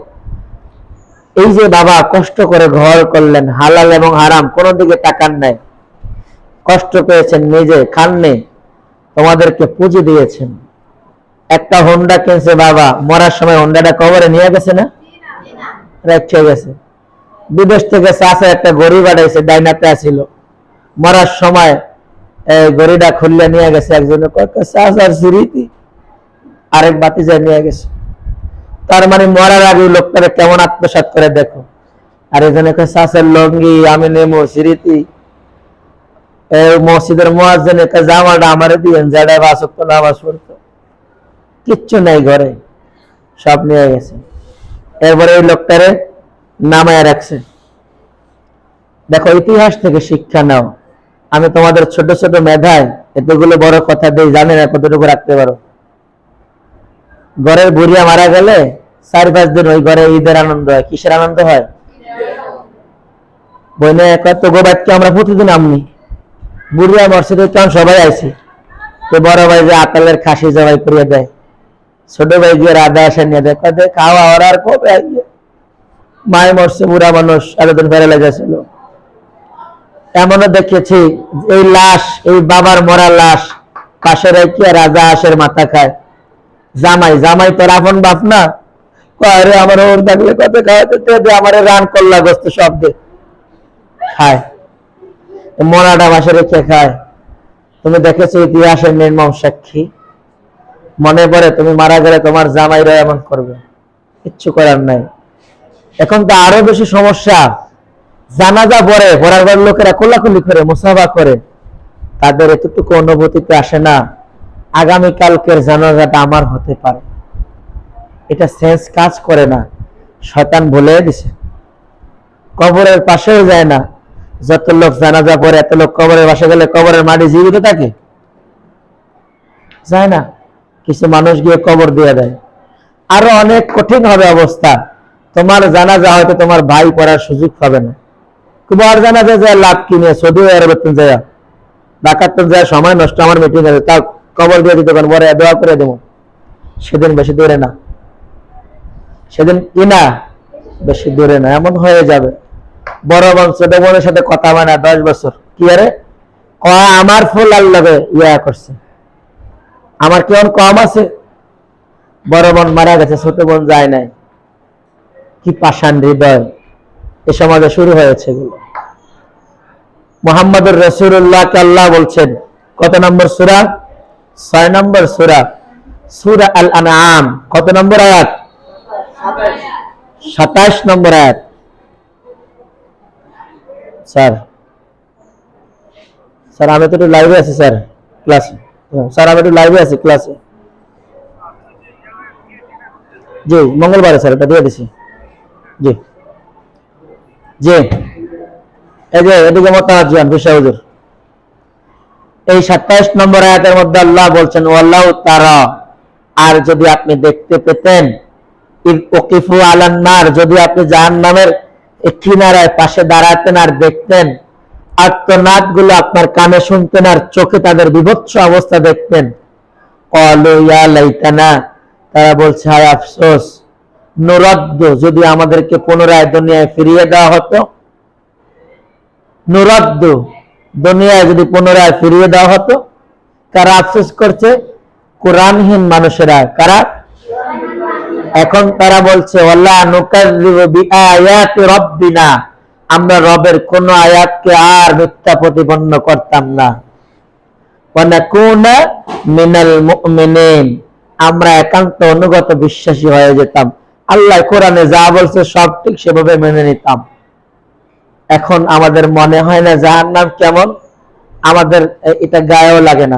এই যে বাবা কষ্ট করে ঘর করলেন, হালাল এবং হারাম কোনো দিকে তাকান নাই, কষ্ট পেয়েছেন, নিজে খাননি, তোমাদেরকে পুঁজি দিয়েছেন। একটা হোন্ডা কিনছে বাবা, মরার সময় হোন্ডাটা কবরে নিয়ে গেছে না? রেখে গেছে। বিদেশ থেকে চাচা একটা গড়ি বাড়াইছে, ডাইনাতে আসিল, মরার সময় গড়িটা খুললে নিয়ে গেছে একজনে, চাচার স্মৃতি, আরেক বাতিজা নিয়ে গেছে। তার মানে মরার আগে লোকটারে কেমন আত্মসাৎ করে দেখো। আর এখানে চাচার লঙ্গি আমি নেমো স্মৃতি, মসজিদের মুয়াজ্জিন জামাটা আমারে দিয়েন, যারা 5 ওয়াক্ত নামাজ পড়তো, কিচ্ছু নাই ঘরে, সব নিয়ে গেছে। এরপরে এই লোকটারে নামায় রাখছে। দেখো, ইতিহাস থেকে শিক্ষা নাও। আমি তোমাদের ছোট ছোট মেধায় এতগুলো বড় কথা দিয়ে জানি না কতটুকু রাখতে পারো। ঘরের বুড়িয়া মারা গেলে 4-5 দিন ওই ঘরে ঈদের আনন্দ হয়। কিসের আনন্দ হয়? বইনে কত গোবাচ্চা আমরা প্রতিদিন আমনি, বুড়িয়া মসজিদে কেমন সবাই আইছি, তো বড় ভাই যে আতালের খাসি জবাই করিয়ে দেয়, ছোট ভাই গিয়ে রাধা আসে নিয়ে দেয়, কত খাওয়া ওর আর কবে আইয়ে, মায় মরছে, বুড়া মানুষ, এতদিন ফেরে লেগেছিল। এমনও দেখেছি এই লাশ, এই বাবার মরা লাশ পাশে রেখে রাজা আসের মাথা খায়। জামাই তোর আপন বাপ না, আরে আমার ওর থাকলে কত খাওয়াতে, আমার রান করলা গোস্ত সব দে, খায়, মরাটা পাশে রেখে খায়। তুমি দেখেছো ইতিহাসের নির্মম সাক্ষী। মনে পড়ে তুমি মারা গেলে তোমার জামাইরা এমন করবে, কিচ্ছু করার নাই। এখন তো আরো বেশি সমস্যা, জানাজা পড়ে, পড়ার পর লোকেরা কোলাকুলি করে, মুসাফা করে, তাদের এতটুকু অনুভূতিতে আসে না আগামীকালকের জানাজাটা আমার হতে পারে। এটা সেন্স কাজ করে না, শয়তান বলে দিছে। কবরের পাশেও যায় না, যত লোক জানাজা পড়ে এত লোক কবরের পাশে গেলে কবরের মাটি জীবিত থাকে? যায় না। কিছু মানুষ গিয়ে কবর দিয়ে দেয়। আরো অনেক কঠিন হবে অবস্থা, তোমার জানাজা হয়তো তোমার ভাই পড়ার সুযোগ পাবে না। তোমার জানাজা যায় লাভ কিনে সৌদি আরবের যায়, ঢাকার যায় সময় নষ্ট, আমার মিটিং আছে, তাও কবর দিয়ে দিতে পারবো, দোয়া করে দেবো। সেদিন বেশি দূরে না, সেদিন কি না বেশি দূরে না, এমন হয়ে যাবে। বড় বোন ছোট বোনের সাথে কথা হয় না 10 বছর, কি আরে আমার ফুল আল্লাহ ইয়া করছে, আমার কেমন কম আছে। বড় বোন মারা গেছে, ছোট বোন যায় নাই। কি পাষাণ হৃদয় এ সমাজে শুরু হয়েছে এগুলো। মুহাম্মদুর রাসূলুল্লাহকে আল্লাহ বলছেন কত নম্বর সূরা? 6 নম্বর সূরা, সূরা আল আনআম। কত নম্বর আয়াত? 27 নম্বর আয়াত। স্যার স্যার আমি তো একটু লাইভে আছি স্যার, ক্লাসে। স্যার আমি একটু লাইভে আছি ক্লাসে। জি মঙ্গলবারে স্যার, এটা দিয়ে দিছি। জি জি, এই যে এদিকে মোতাবাজ্জ হন বিশা হুজুর। এই 27 নম্বর আয়াতের মধ্যে আল্লাহ বলছেন ওয়াল্লাহু তারা, আর যদি আপনি দেখতে পেতেন, ইদ উকিফু আলান নার, যদি আপনি জাহান্নামের কিনারায় পাশে দাঁড়াতেন আর দেখতেন, আর্তনাদ গুলো আপনার কানে শুনতেন আর চোখে তাদের বিভৎস অবস্থা দেখতেন। ক্বালু ইয়া লাইতানা, তারা বলছে হায় আফসোস, নুরাদ্দ, যদি আমাদেরকে পুনরায় দুনিয়ায় ফিরিয়ে দেওয়া হতো। নুরাদ্দ, দুনিয়ায় যদি পুনরায় ফিরিয়ে দেওয়া হতো। কারা আফসোস করছে? কোরআনহীন মানুষেরা। কারা? এখন তারা বলছে ওয়াল্লা নুকাযযিবু বিআয়াতি রাব্বিনা, আমরা রবের কোন আয়াতকে আর মিথ্যা প্রতিপন্ন করতাম না। ওয়া নাকুনা মিনাল মুমিনিন, আমরা একান্ত অনুগত বিশ্বাসী হয়ে যেতাম। আল্লাহ কোরআনে যা বলছে সব ঠিক সেভাবে মেনে নিতাম। এখন আমাদের মনে হয় না জাহান্নাম কেমন, আমাদের এটা গায়েও লাগে না।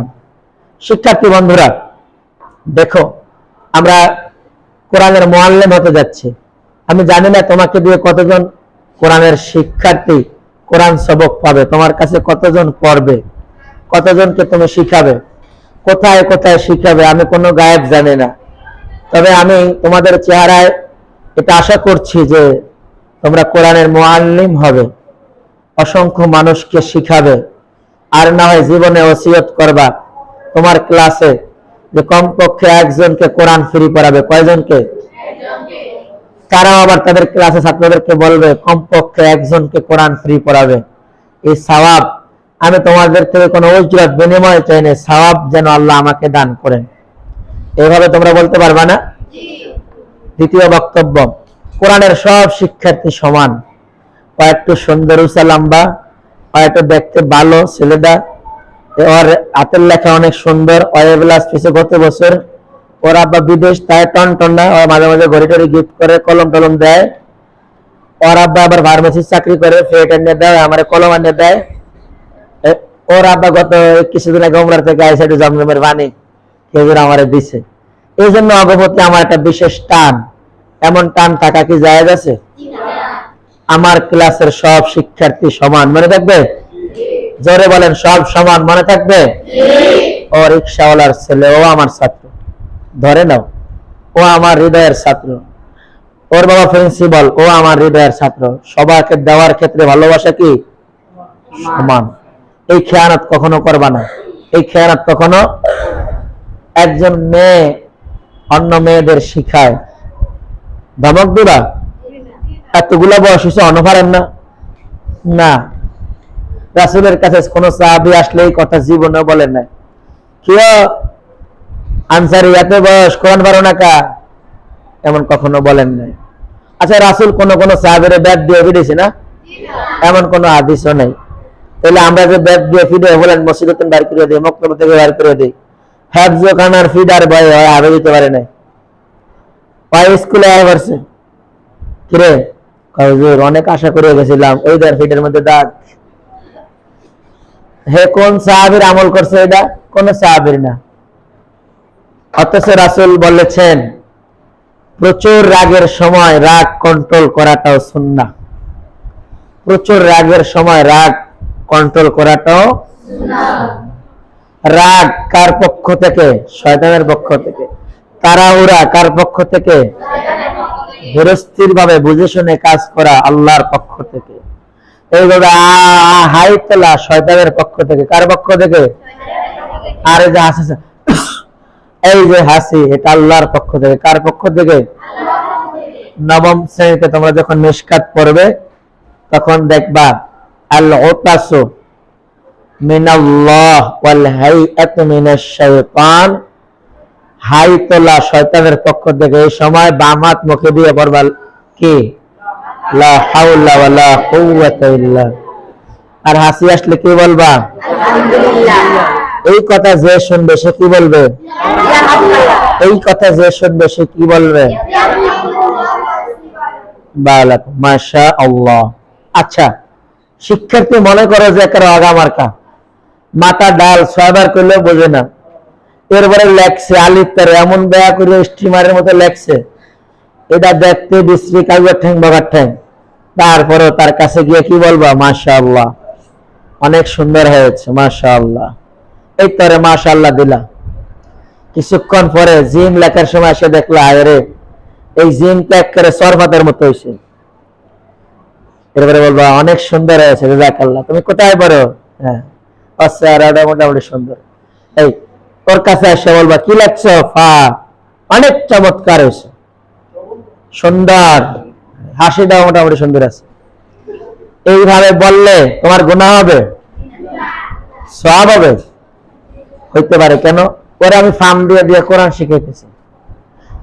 শিক্ষার্থী বন্ধুরা দেখো, আমরা কোরআনের মুআল্লিম হতে যাচ্ছি। আমি জানি না তোমাকে দিয়ে কতজন কোরআনের শিক্ষার্থী কোরআন সবক পাবে, তোমার কাছে কতজন পড়বে, কতজনকে তুমি শিখাবে, কোথায় কোথায় শিখাবে, আমি কোনো গায়েব জানি না। তবে আমি তোমাদের চেহারায় এটা আশা করছি যে তোমরা কোরআনের মুআল্লিম হবে, অসংখ্য মানুষকে শিখাবে। আর না হয় জীবনে ওসিয়ত করবা তোমার ক্লাসে যে কমপক্ষে একজনকে কোরআন ফ্রি পড়াবে। কয়জনকে? তারাও আবার তাদের ক্লাসে ছাত্রদেরকে বলবে কমপক্ষে একজনকে কোরআন ফ্রি পড়াবে। এই সওয়াব আমি তোমাদের থেকে কোনো উজরত বিনিময় চাই না, সওয়াব যেন আল্লাহ আমাকে দান করেন। এইভাবে তোমরা বলতে পারবা না? দ্বিতীয় বক্তব্য, কোরআনের সব শিক্ষার্থী সমান। কয়েকটু সুন্দর উঁচা লম্বা, কয়েকটু দেখতে ভালো ছেলেটা, ওর হাতের লেখা অনেক সুন্দর, ওয়েবলাস পিছে গত বছর ওর আব্বা বিদেশ, তাই টন টন না, ওর মাঝে মাঝে ঘড়ি টড়ি গিফট করে, কলম টলম দেয়। ওর আব্বা আবার ফার্মেসির চাকরি করে, ফ্লেট এনে দেয়, আমার কলম এনে দেয়। ওর আব্বা গত কিছুদিন আগে উমরা থেকে আইসা একটু জমজমের পানি খেজুর আমারে দিছে। এই জন্য অগপতি আমার একটা বিশেষ টান। এমন টান থাকা কি জায়েজ আছে? আমার ক্লাসের সব শিক্ষার্থী সমান, মনে থাকবে? জোরে বলেন, সব সমান মনে থাকবে? ও রিক্সাওয়ালার ছেলে, ও আমার ছাত্র, ধরে নাও, ও আমার হৃদয়ের ছাত্র। ওর বাবা প্রিন্সিপাল, ও আমার হৃদয়ের ছাত্র। সবাইকে দেওয়ার ক্ষেত্রে ভালোবাসা কি সমান। এই খেয়ানত কখনো করবা না, এই খেয়ানত কখনো। একজন মেয়ে অন্য মেয়েদের শিখায়, ধমক দিবা? এতগুলা বয়স হয়েছে অনভারেন না? না, রাসূলের কাছে কোন সাহাবী আসলে এই কথা জীবনে বলেন না, কেউ আনসারি এত বয়স কোরআন পারো না কা, এমন কখনো বলেন নাই। আচ্ছা, রাসূল কোন কোন সাহাবীরে ব্যাগ দিয়ে ফিরেছে না? এমন কোন হাদিসও নাই। তাহলে আমরা যে ব্যাগ দিয়ে ফিরে বলেন মসজিদে বাইর করে দিই, মক্তব্য থেকে বাইর করে দিই, হ্যাবজ খানার ফিডার ভয় হয় আরো দিতে পারে না, স্কুলে আয় করছে কিরে হুজুর অনেক আশা করে গেছিলাম, এই দেড় ফিটের মধ্যে দাগ। হে কোন সাহাবীর আমল করছে এটা? কোন সাহাবীর না। অথচ রাসূল বলেছেন প্রচুর রাগের সময় রাগ কন্ট্রোল করাটাও সুন্নাহ। প্রচুর রাগের সময় রাগ কন্ট্রোল করাটাও সুন্নাহ। রাগ কার পক্ষ থেকে? শয়তানের পক্ষ থেকে। তাড়াহুড়া কার পক্ষ থেকে? ধীরস্থির ভাবে বুঝে শুনে কাজ করা আল্লাহর পক্ষ থেকে। এইভাবে হাই তোলা শয়তানের পক্ষ থেকে। কার পক্ষ থেকে? আর এই যে হাসি, এই যে হাসি, এটা আল্লাহর পক্ষ থেকে। কার পক্ষ থেকে? নবম শ্রেণীতে তোমরা যখন মিশকাত পড়বে তখন দেখবা আল উতাসু মিনাল্লাহ ওয়াল হাইআতু মিনাশ শাইতান, হাই তোলা শয়তানের পক্ষ থেকে। এই সময় বাম হাত মুখে দিয়ে পড়বা কি লা হাওলা ওয়ালা কুওয়াতা ইল্লা। আর হাসি আসলে কি বলবা? আলহামদুলিল্লাহ। এই কথা যে শুনবে সে কি বলবে? এই কথা যে শুনবে সে কি বলবে? বালাক মাশাআল্লাহ। আচ্ছা, শিক্ষার্থী মনে করো যে একটা আগা মার্কা, মাথা ডাল ছয়বার করলেও বোঝে না, এরপরে লেখছে আলিফ তার এমন বেয়া করে স্টিমারের মতো লেখছে, এটা দেখতে বিশ্রী কাগজ ঠ্যাং বাগার ঠ্যাং। তারপরেও তার কাছে গিয়ে কি বলবা? মাশাআল্লাহ, অনেক সুন্দর হয়েছে, মাশাআল্লাহ। এই তরে মাশাআল্লাহ দিলা। কিছুক্ষণ পরে জিম লেখার সময় এসে দেখলা আরে এই জিমটা একেবারে সরফাতের মতো হয়েছে। এরপরে বলবা অনেক সুন্দর হয়েছে, জাযাকাল্লাহ। তুমি কোথায় পড়ো? হ্যাঁ, আচ্ছা, মোটামুটি সুন্দর। এই ওর কাছে এসে বলবা কি লাগছো? ফা, অনেক চমৎকার হয়েছে, সুন্দর। হাসিটাও মোটামুটি সুন্দর আছে। এইভাবে বললে তোমার গুনাহ হবে? সওয়াব হবে? হইতে পারে। কেন? ওরে আমি ফার্ম দিয়ে দিয়ে কোরআন শিখাইতেছি।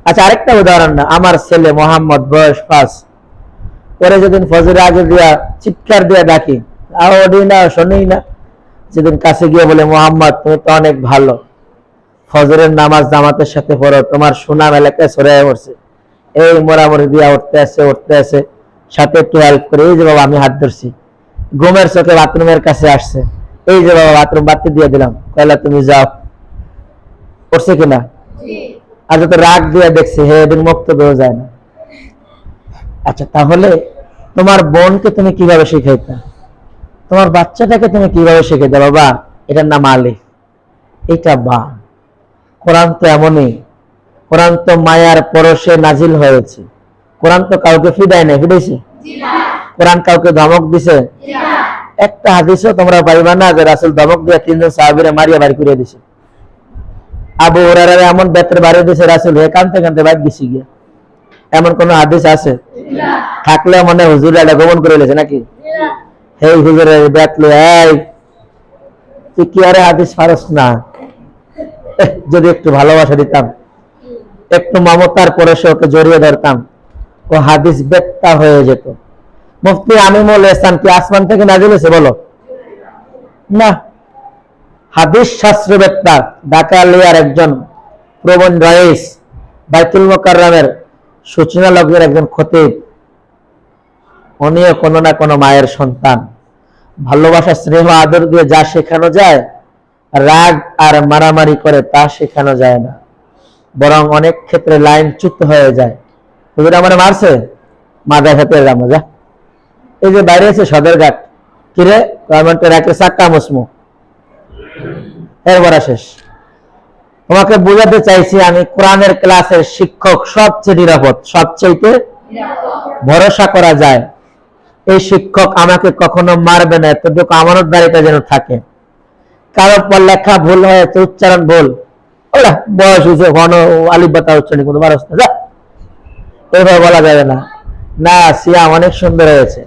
আচ্ছা, আরেকটা উদাহরণ না, আমার ছেলে মোহাম্মদ, বয়স 5, ওরে যেদিন ফজরের আগে দিয়া চিৎকার দিয়ে ডাকি, ওডি না শোনেই না। যেদিন কাছে গিয়ে বলে মোহাম্মদ তুমি তো অনেক ভালো, ফজরের নামাজ জামাতের সাথে পড়ো, তোমার সুনাম এলাকায় ছড়িয়ে পড়ছে, এই মোড়ামুড়ি দিয়া উঠতে আছে, সাথে একটু হেল্প করে, এই যে বাবা আমি হাত ধরছি, ঘুমের চোখে বাথরুমের কাছে আসছে, এই যে বাবা বাথরুম বাতি দিয়ে দিলাম, কয়লা তুমি যাও। করছে কিনা? আর যত রাগ দিয়ে দেখছে হে এদিন মুক্ত দেওয়া যায় না। আচ্ছা, তাহলে তোমার বোনকে তুমি কিভাবে শিখাইতে? তোমার বাচ্চাটাকে তুমি কিভাবে শিখাইতে? বাবা এটার নাম আলিফ, এটা বা। কোরআন তো এমনই, কোরআন তো মায়ার পরশে নাজিল হয়েছে। কোরআন তো কাউকে ফিদায় নাই, ফিদাইছে? কোরআন কাউকে ধমক দিছে? একটা হাদিসও তোমরা পাইবা না যে রাসূল ধমক দিয়ে 3 জন সাহাবীরে মারিয়া বাড়ি করে দিছে। আবু হুরায়রা এমন বেতের বাড়ি দিছে রাসূল হে কানতে কানতে বাইরে গেছি গিয়া, এমন কোন হাদিস আছে? থাকলে মনে হুজুর এটা গোপন করে লেছে নাকি? হে হুজুরের বেতলে, এই তুই কি আরে হাদিস পারস না? যদি একটু ভালোবাসা দিতাম, একটু মমতার পরশে ওকে জড়িয়ে ধরতাম, ও হাদিস বেত্তা হয়ে যেত। মুফতি আমিনুল ইহসান কি আসমান থেকে নাজিল হয়েছে? বলো না। হাদিস শাস্ত্রবেত্তা, ঢাকা লিয়ার একজন প্রবীণ রয়েস, বাইতুল মুকাররমের সূচনা লগ্নের একজন খতিব, উনিও কোনো না কোনো মায়ের সন্তান। ভালোবাসা, স্নেহ, আদর দিয়ে যা শেখানো যায়, রাগ আর মারামারি করে তা শেখানো যায় না, বরং অনেক ক্ষেত্রে লাইন চ্যুত হয়ে যায়। হুজুর আমার মারছে, মাথা খেতে রামো যা। এই যে বাইরে আছে সদরঘাট, কিরে গভর্নমেন্টের একে চাক্কা মুসমু, এরপর শেষ। তোমাকে বোঝাতে চাইছি আমি কোরআনের ক্লাসের শিক্ষক সবচেয়ে নিরাপদ, সবচেয়ে ভরসা করা যায়। এই শিক্ষক আমাকে কখনো মারবে না, এতটুকু আমানতদারিতা যেন থাকে। কারো পর লেখা ভুল হয়েছে, উচ্চারণ ভুল, বয়স হয়েছে ঘন আলিফ বাতা উচ্চারণ কোনো বারস না, এইভাবে বলা যাবে না। না, সিয়াম অনেক সুন্দর হয়েছে,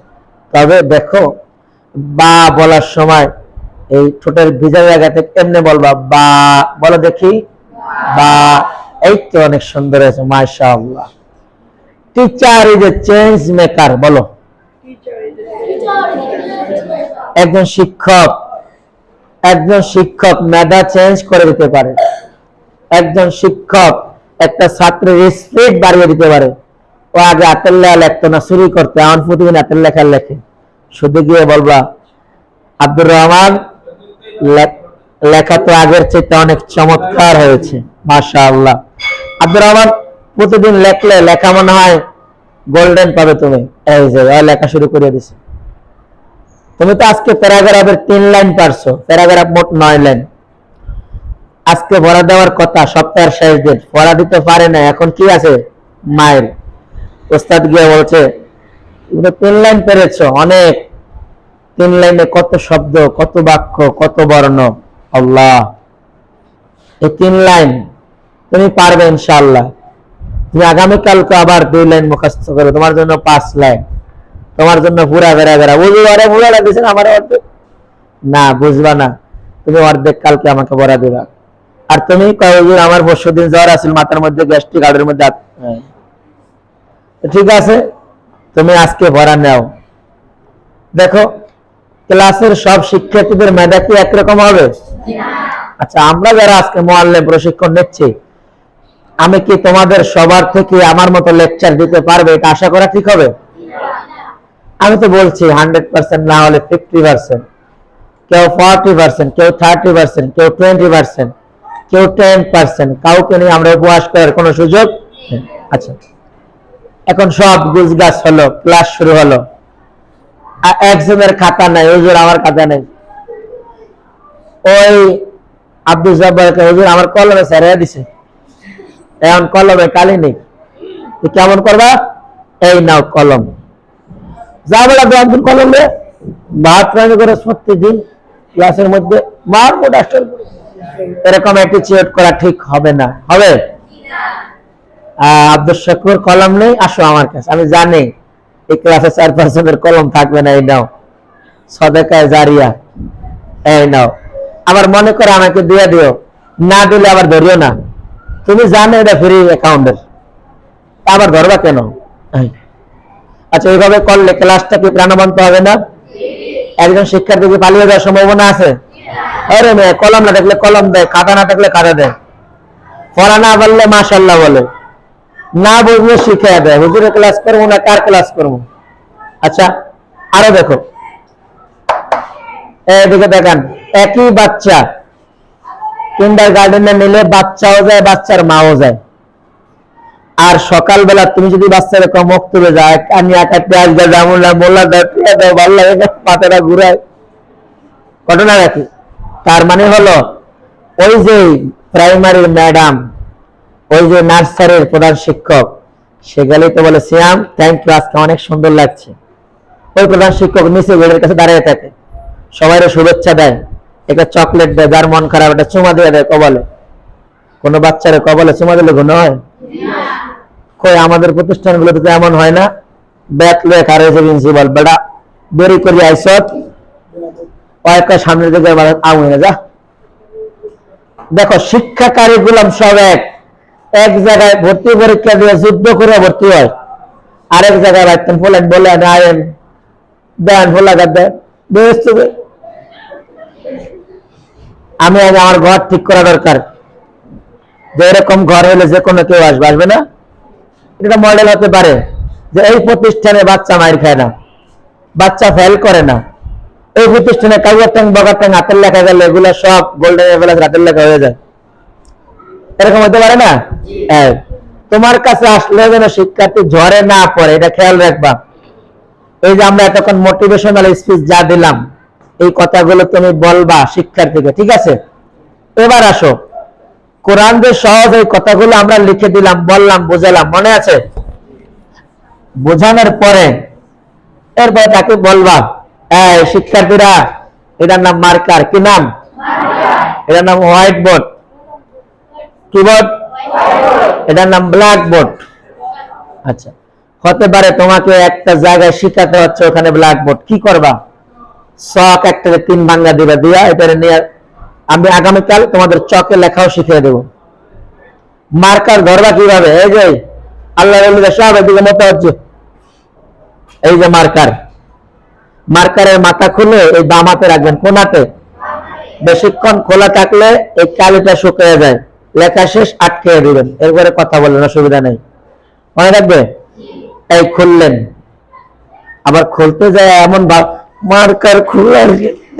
তবে দেখো বা বলার সময় এই ঠোঁটের ভিজা জায়গাতে এমনি বলবা, বা বলো দেখি, বা। এই তো অনেক সুন্দর হয়েছে, মাশাআল্লাহ। Teacher is a change maker, বলো। একজন শিক্ষক মেধা চেঞ্জ করে দিতে পারে। একজন শিক্ষক একটা ছাত্রের স্পিড বাড়িয়ে দিতে পারে। ও আগে হাতের লেখা লিখতো না, চুরি করতে, এখন প্রতিদিন হাতের লেখা লেখে। শুধু গিয়ে বলবা আব্দুর রহমান লেখা তো আগের চাইতে অনেক চমৎকার হয়েছে, মাশাআল্লাহ। আব্দুর রহমান প্রতিদিন লেখলে লেখা মনে হয় গোল্ডেন পাবে তুমি। এই যে লেখা শুরু করে দিছে। তুমি তো আজকে প্যারাগ্রাফের 3 লাইন পারছো, প্যারাগ্রাফ মোট 9 লাইন। আজকে ভরা দেওয়ার কথা, সপ্তাহের শেষ দিন, ভরা দিতে পারে না। এখন কি আছে? মাইল। ওস্তাদ গিয়ে বলছে 3 লাইন পেরেছো, অনেক। 3 লাইনে কত শব্দ, কত বাক্য, কত বর্ণ। আল্লাহ, এই 3 লাইন তুমি পারবে ইনশাআল্লাহ। তুমি আগামীকালকে আবার 2 লাইন মুখস্থ করো, তোমার জন্য 5 লাইন, তোমার জন্য পুরা বেড়া বুঝবারে পুরা দিয়েছেন আমার অর্ধেক না, বুঝবা না। তুমি অর্ধেক কালকে আমাকে বড়া দিবা। আর তুমি কয়েকদিন আমার 5 দিন জ্বর আছিল, মাথার মধ্যে গ্যাস্ট্রিক, হাড়ের মধ্যে ঠিক আছে, তুমি আজকে ভরা নাও। দেখো ক্লাসের সব শিক্ষার্থীদের মেধা কি একরকম হবে? আচ্ছা, আমরা যারা আজকে মুআল্লিম প্রশিক্ষণ নিচ্ছি, আমি কি তোমাদের সবার থেকে আমার মতো লেকচার দিতে পারবে? এটা আশা করা ঠিক হবে? আমি তো বলছি 100% না হলে 50%, কেউ 40%, কেউ 30%, কেউ 20%, কেউ 10%। কাউকে নিয়ে আমরা উপহাস করার কোনো সুযোগ নেই। আচ্ছা, এখন সব গুজগাছ হলো, ক্লাস শুরু হলো। একজনের খাতা নাই, হুজুর আমার খাতা নেই। ওই আব্দুল জব্বারকে হুজুর আমার কলমে ছেড়ে দিছে, এখন কলমে কালি নেই, কেমন করবা? এই নাও কলম, যা বলা দু কলমে ভাত রান্না করে প্রত্যেকদিন ক্লাসের মধ্যে মারবো ডাস্টার। এরকম অ্যাটিটিউড করা ঠিক হবে না। হবে? আব্দুল শাকুর কলম নেই, আসো আমার কাছে, আমি জানি এই ক্লাসে 4% কলম থাকবে না। এই নাও সদকায়ে জারিয়া, এই নাও। আবার মনে করে আমাকে দিয়ে দিও, না দিলে আবার ধরিও না। তুমি জানো এটা ফ্রি অ্যাকাউন্টের, আবার ধরবা কেন? আচ্ছা, এইভাবে করলে ক্লাসটা কি প্রাণবন্ত হবে না? একজন শিক্ষার্থীকে পালিয়ে যাওয়ার সম্ভাবনা আছে? আরে মেয়ে, কলম না থাকলে কলম দেয়, খাতা না থাকলে খাতা দেয়, পড়া না বললে মাশাআল্লাহ বলে, না বুঝলে শিখিয়ে দেয়। হুজুরের ক্লাস করবো না কার ক্লাস করবো? আচ্ছা, আরো দেখো, এদিকে দেখান, একই বাচ্চা কিন্ডার গার্ডেনে নিলে বাচ্চাও যায়, বাচ্চার মাও যায়। আর সকালবেলা তুমি যদি বাচ্চারা কমক তুলে যায়, আমি একাতে আসবে জামুল্লাহ মোল্লা দাও, ভালো লাগে, পাতাটা ঘুরায়, ঘটনা রাখি। তার মানে হলো ওই যে প্রাইমারির ম্যাডাম, ওই যে নার্সারির প্রধান শিক্ষক, সে গেলেই তো বলে সিয়াম থ্যাংক ইউ, আজকে অনেক সুন্দর লাগছে। ওই প্রধান শিক্ষক নিচে গেটের কাছে দাঁড়িয়ে থাকে, সবাই শুভেচ্ছা দেয়, একটা চকলেট দেয়, যার মন খারাপ একটা চুমা দিয়ে দেয় কবলে। কোনো বাচ্চারে কবলে চুমা দিলে গুণ হয়? কই আমাদের প্রতিষ্ঠানগুলোতে তো এমন হয় না। ব্যাট লয়ে কারে যে প্রিন্সিপাল বেটা দেরি করি আইসত, কয়েকটা সামনের দিকে আগুনে যা। দেখো শিক্ষা কারিকুলাম সব এক জায়গায় ভর্তি পরীক্ষা দিয়ে যুদ্ধ করে ভর্তি হয়, আরেক জায়গায় রাখতেন বলেন বলে আয়েন দেন ফোলাঘাত দেন। আমি আগে আমার ঘর ঠিক করা দরকার, যে এরকম ঘর হলে যে কোনো কেউ আসবে, আসবে না। এটা মডেল হতে পারে যে এই প্রতিষ্ঠানে বাচ্চা মাইর খায় না, বাচ্চা ফেল করে না, এই প্রতিষ্ঠানে কাগজ ট্যাং বগার ট্যাং হাতের লেখা গেলে এগুলো সব গোল্ডেন এভেলাস হাতের লেখা হয়ে যায়। এরকম হতে পারে না? হ্যাঁ, তোমার কাছে আসলে যেন শিক্ষার্থী ঝরে না পড়ে, এটা খেয়াল রাখবা। এই যে আমরা এতক্ষণ মোটিভেশনাল স্পিচ যা দিলাম, এই কথাগুলো তুমি বলবা শিক্ষার্থীকে, ঠিক আছে? এবার আসো, কোরআন যে সহজ, এই কথাগুলো আমরা লিখে দিলাম, বললাম, বোঝালাম, মনে আছে? বোঝানোর পরে এরপরে তাকে বলবা শিক্ষার্থীরা, এটার নাম মার্কার। কি নাম? এটার নাম হোয়াইট বোর্ড। কি বোর্ড? এটার নাম ব্ল্যাক বোর্ড। আচ্ছা, হতে পারে তোমাকে একটা জায়গায় শিখাতে হচ্ছে, ওখানে ব্ল্যাক বোর্ড। কি করবা? চক একটা 3 ভাঙ্গা দিবা, দিয়া এটা নিয়ে আমি আগামীকাল তোমাদের চকে লেখাও শিখিয়ে দেব। মার্কার ধরবা কিভাবে? এই যে আল্লাহ সব এদিকে মতো হচ্ছে, এই যে মার্কার, মার্কারের মাথা খুলে এই বাম হাতে রাখবেন। কোন হাতে? বেশিক্ষণ খোলা থাকলে এই কালিটা শুকিয়ে যায়, লেখা শেষ আটকে দিবেন, এরপরে কথা বললেন, অসুবিধা নেই, মনে রাখবে। এই খুললেন, আবার খুলতে যায় এমন ভাব মার্কার খুললেন,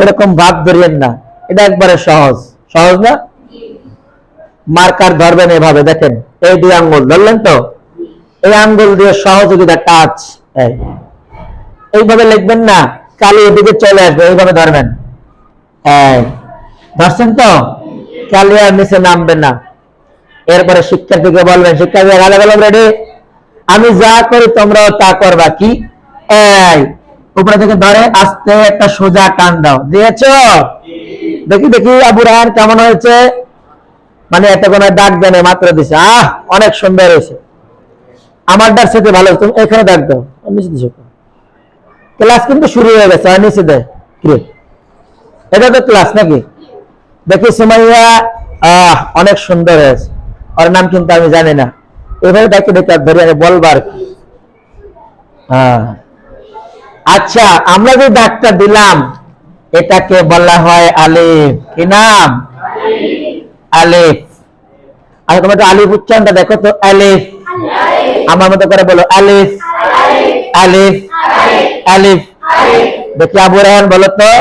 এরকম ভাব ধরিয়েন না, এটা একবারে সহজ, সহজ না? মার্কার ধরবেন এভাবে, দেখেন এই দুই আঙ্গুল ধরলেন তো, এই আঙ্গুল দিয়ে সহযোগিতা টাচ, এইভাবে লিখবেন না, কালি এদিকে চলে আসবে, এইভাবে ধরবেন, ধরছেন তো, কালি আর নিচে নামবে না। এরপরে শিক্ষার্থীকে বলবেন, শিক্ষার্থী গালে গেলাম রেডি, আমি যা করি তোমরাও তা করবা, কি এই উপরে থেকে ধরে আস্তে একটা সোজা টান দাও, দিয়েছ? দেখি দেখি আবু রায়হান কেমন হয়েছে, মানে একটা কোনো ডাক দেন মাত্র দিছে, অনেক সুন্দর হয়েছে, আমার ডাক সাথে ভালো, তুমি এখানে ডাক দাও, নিচে দিছো, ক্লাস কিন্তু শুরু হয়ে গেছে, নিচে দেয় কি এটা তো ক্লাস নাকি? দেখি সুমাইয়া, অনেক সুন্দর হয়েছে, ওর নাম কিন্তু আমি জানি না, এভাবে ডাকে ডেকে ধরে আমি বলবার। আচ্ছা, আমরা যে ডাকটা দিলাম এটাকে বলা হয় আলিফ, কি নাম? আলিফ। আচ্ছা, তোমরা আলিফ উচ্চারণটা দেখো তো, আলিফ, আমার মতো করে বলো, আলিফ আলিফ আলিফ। দেখি আবু রায়হান বলো তো,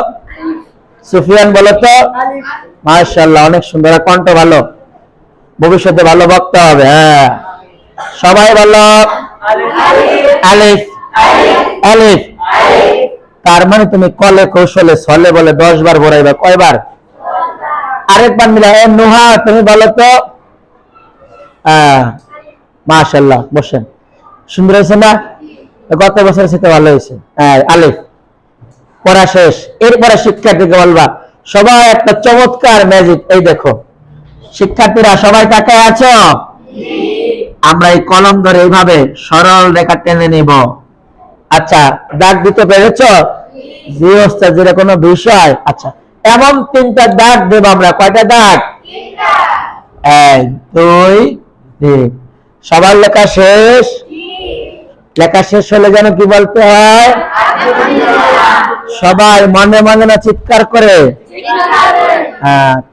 সুফিয়ান বলো তো, মাশাআল্লাহ অনেক সুন্দর, কণ্ঠ ভালো, ভবিষ্যতে ভালো বক্তা হবে। হ্যাঁ, সবাই বলো আলিফ আলিফ। তার মানে তুমি কলে কৌশলে ছলে বলে 10 বার বলাইবা, কয়বার? আরেকবার মিলা, নুহা তুমি বলো তো, মাশাআল্লাহ, বসেন, সুন্দর হয়েছে না? গত বছরের সাথে ভালো হয়েছে। আলিফ পড়া শেষ, এরপরে শিক্ষার্থীকে বলবা, সবাই একটা চমৎকার ম্যাজিক, এই দেখো শিক্ষার্থীরা সবাই তাকায় আছো, আমরা এই কলম ধরে এইভাবে সরল রেখা টেনে নিব। আচ্ছা, দাগ দিতে পেরেছ? জি ওস্তাদ, যেটা কোনো বিষয়। আচ্ছা, এমন 3টা দাগ দেব আমরা, কয়টা দাগ? 1 2 3। সবার লেখা শেষ? লেখা শেষ হলে যেন কি বলতে হয়? সবাই মনে মনে না চিৎকার করে?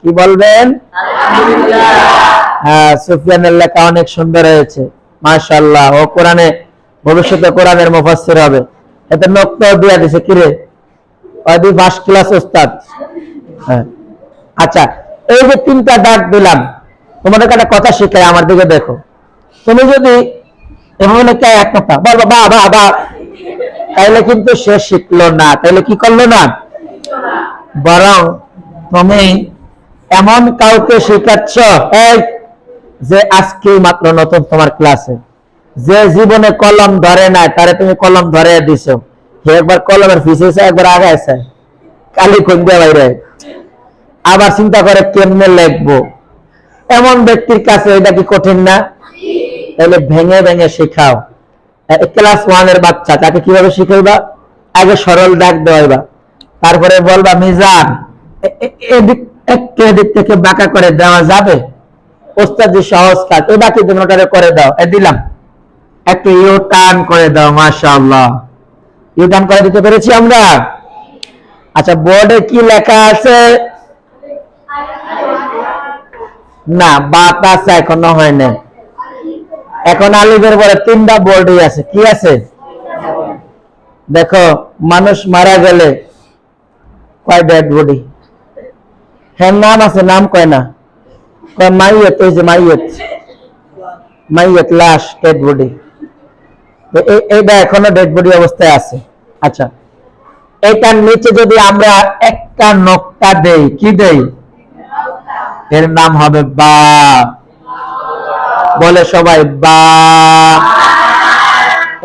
কি বলবেন? সুফিয়ানের লেখা অনেক সুন্দর হয়েছে, মাশাআল্লাহ, ও কোরআনে ভবিষ্যতে কোরআনের মুফাসসির হবে, এতে নকটাও দিয়া দিছে, কিরে ওই দুই ফার্স্ট ক্লাস ওস্তাদ। আচ্ছা, এই যে 3টা দাগ দিলাম, তোমাদের একটা কথা শিখাই, আমার দিকে দেখো, তুমি যদি এভাবে লেখা এক কথা বলবা বা বা বা, তাইলে কিন্তু সে শিখলো না, তাইলে কি করলো না, বরং তুমি এমন কাউকে শেখাচ্ছ যে আজকে মাত্র নতুন তোমার ক্লাসে, যে জীবনে কলম ধরে না, তারে তুমি কলম ধরে দিছো, একবার কলমের ফিসেছে, একবার আগাইছে, কালি কোন দিয়ে বাইরে, আবার চিন্তা করে কেমনে লিখবো, এমন ব্যক্তির কাছে এটা কি কঠিন না? তাহলে ভেঙে ভেঙে শেখাও। ক্লাস 1 এর বাচ্চা, তাকে কিভাবে শিখাইবা? আগে সরল দাগ দেওয়াইবা, তারপরে বলবা মিজান এদিক থেকে বাঁকা করে দেওয়া যাবে? ওস্তাদ যে সহজ কাজ, এই বাকি তোমরা করে দাও, দিলাম, একটু ইউ টার্ন করে দাও, মাশাআল্লাহ, ইউ টার্ন করে দিতে পেরেছি আমরা। আচ্ছা, বোর্ডে কি লেখা আছে? না, বাতাস এখনো হয় না, এখন আলিফের পরে 3টা বোর্ডই আছে, কি আছে? দেখো, মানুষ মারা গেলে কয় ডেড বডি? হ্যাঁ, নাম আছে, নাম কয় না, মাইয়ত, এই যে মাইয়ত, মাইয়ত লাশ, ডেড বডি, তো এইটা এখনো ডেড বডি অবস্থায় আছে। আচ্ছা, এটার নিচে যদি আমরা একটা নকটা দেই, কি দেই? এর নাম হবে বা, বলে সবাই বা।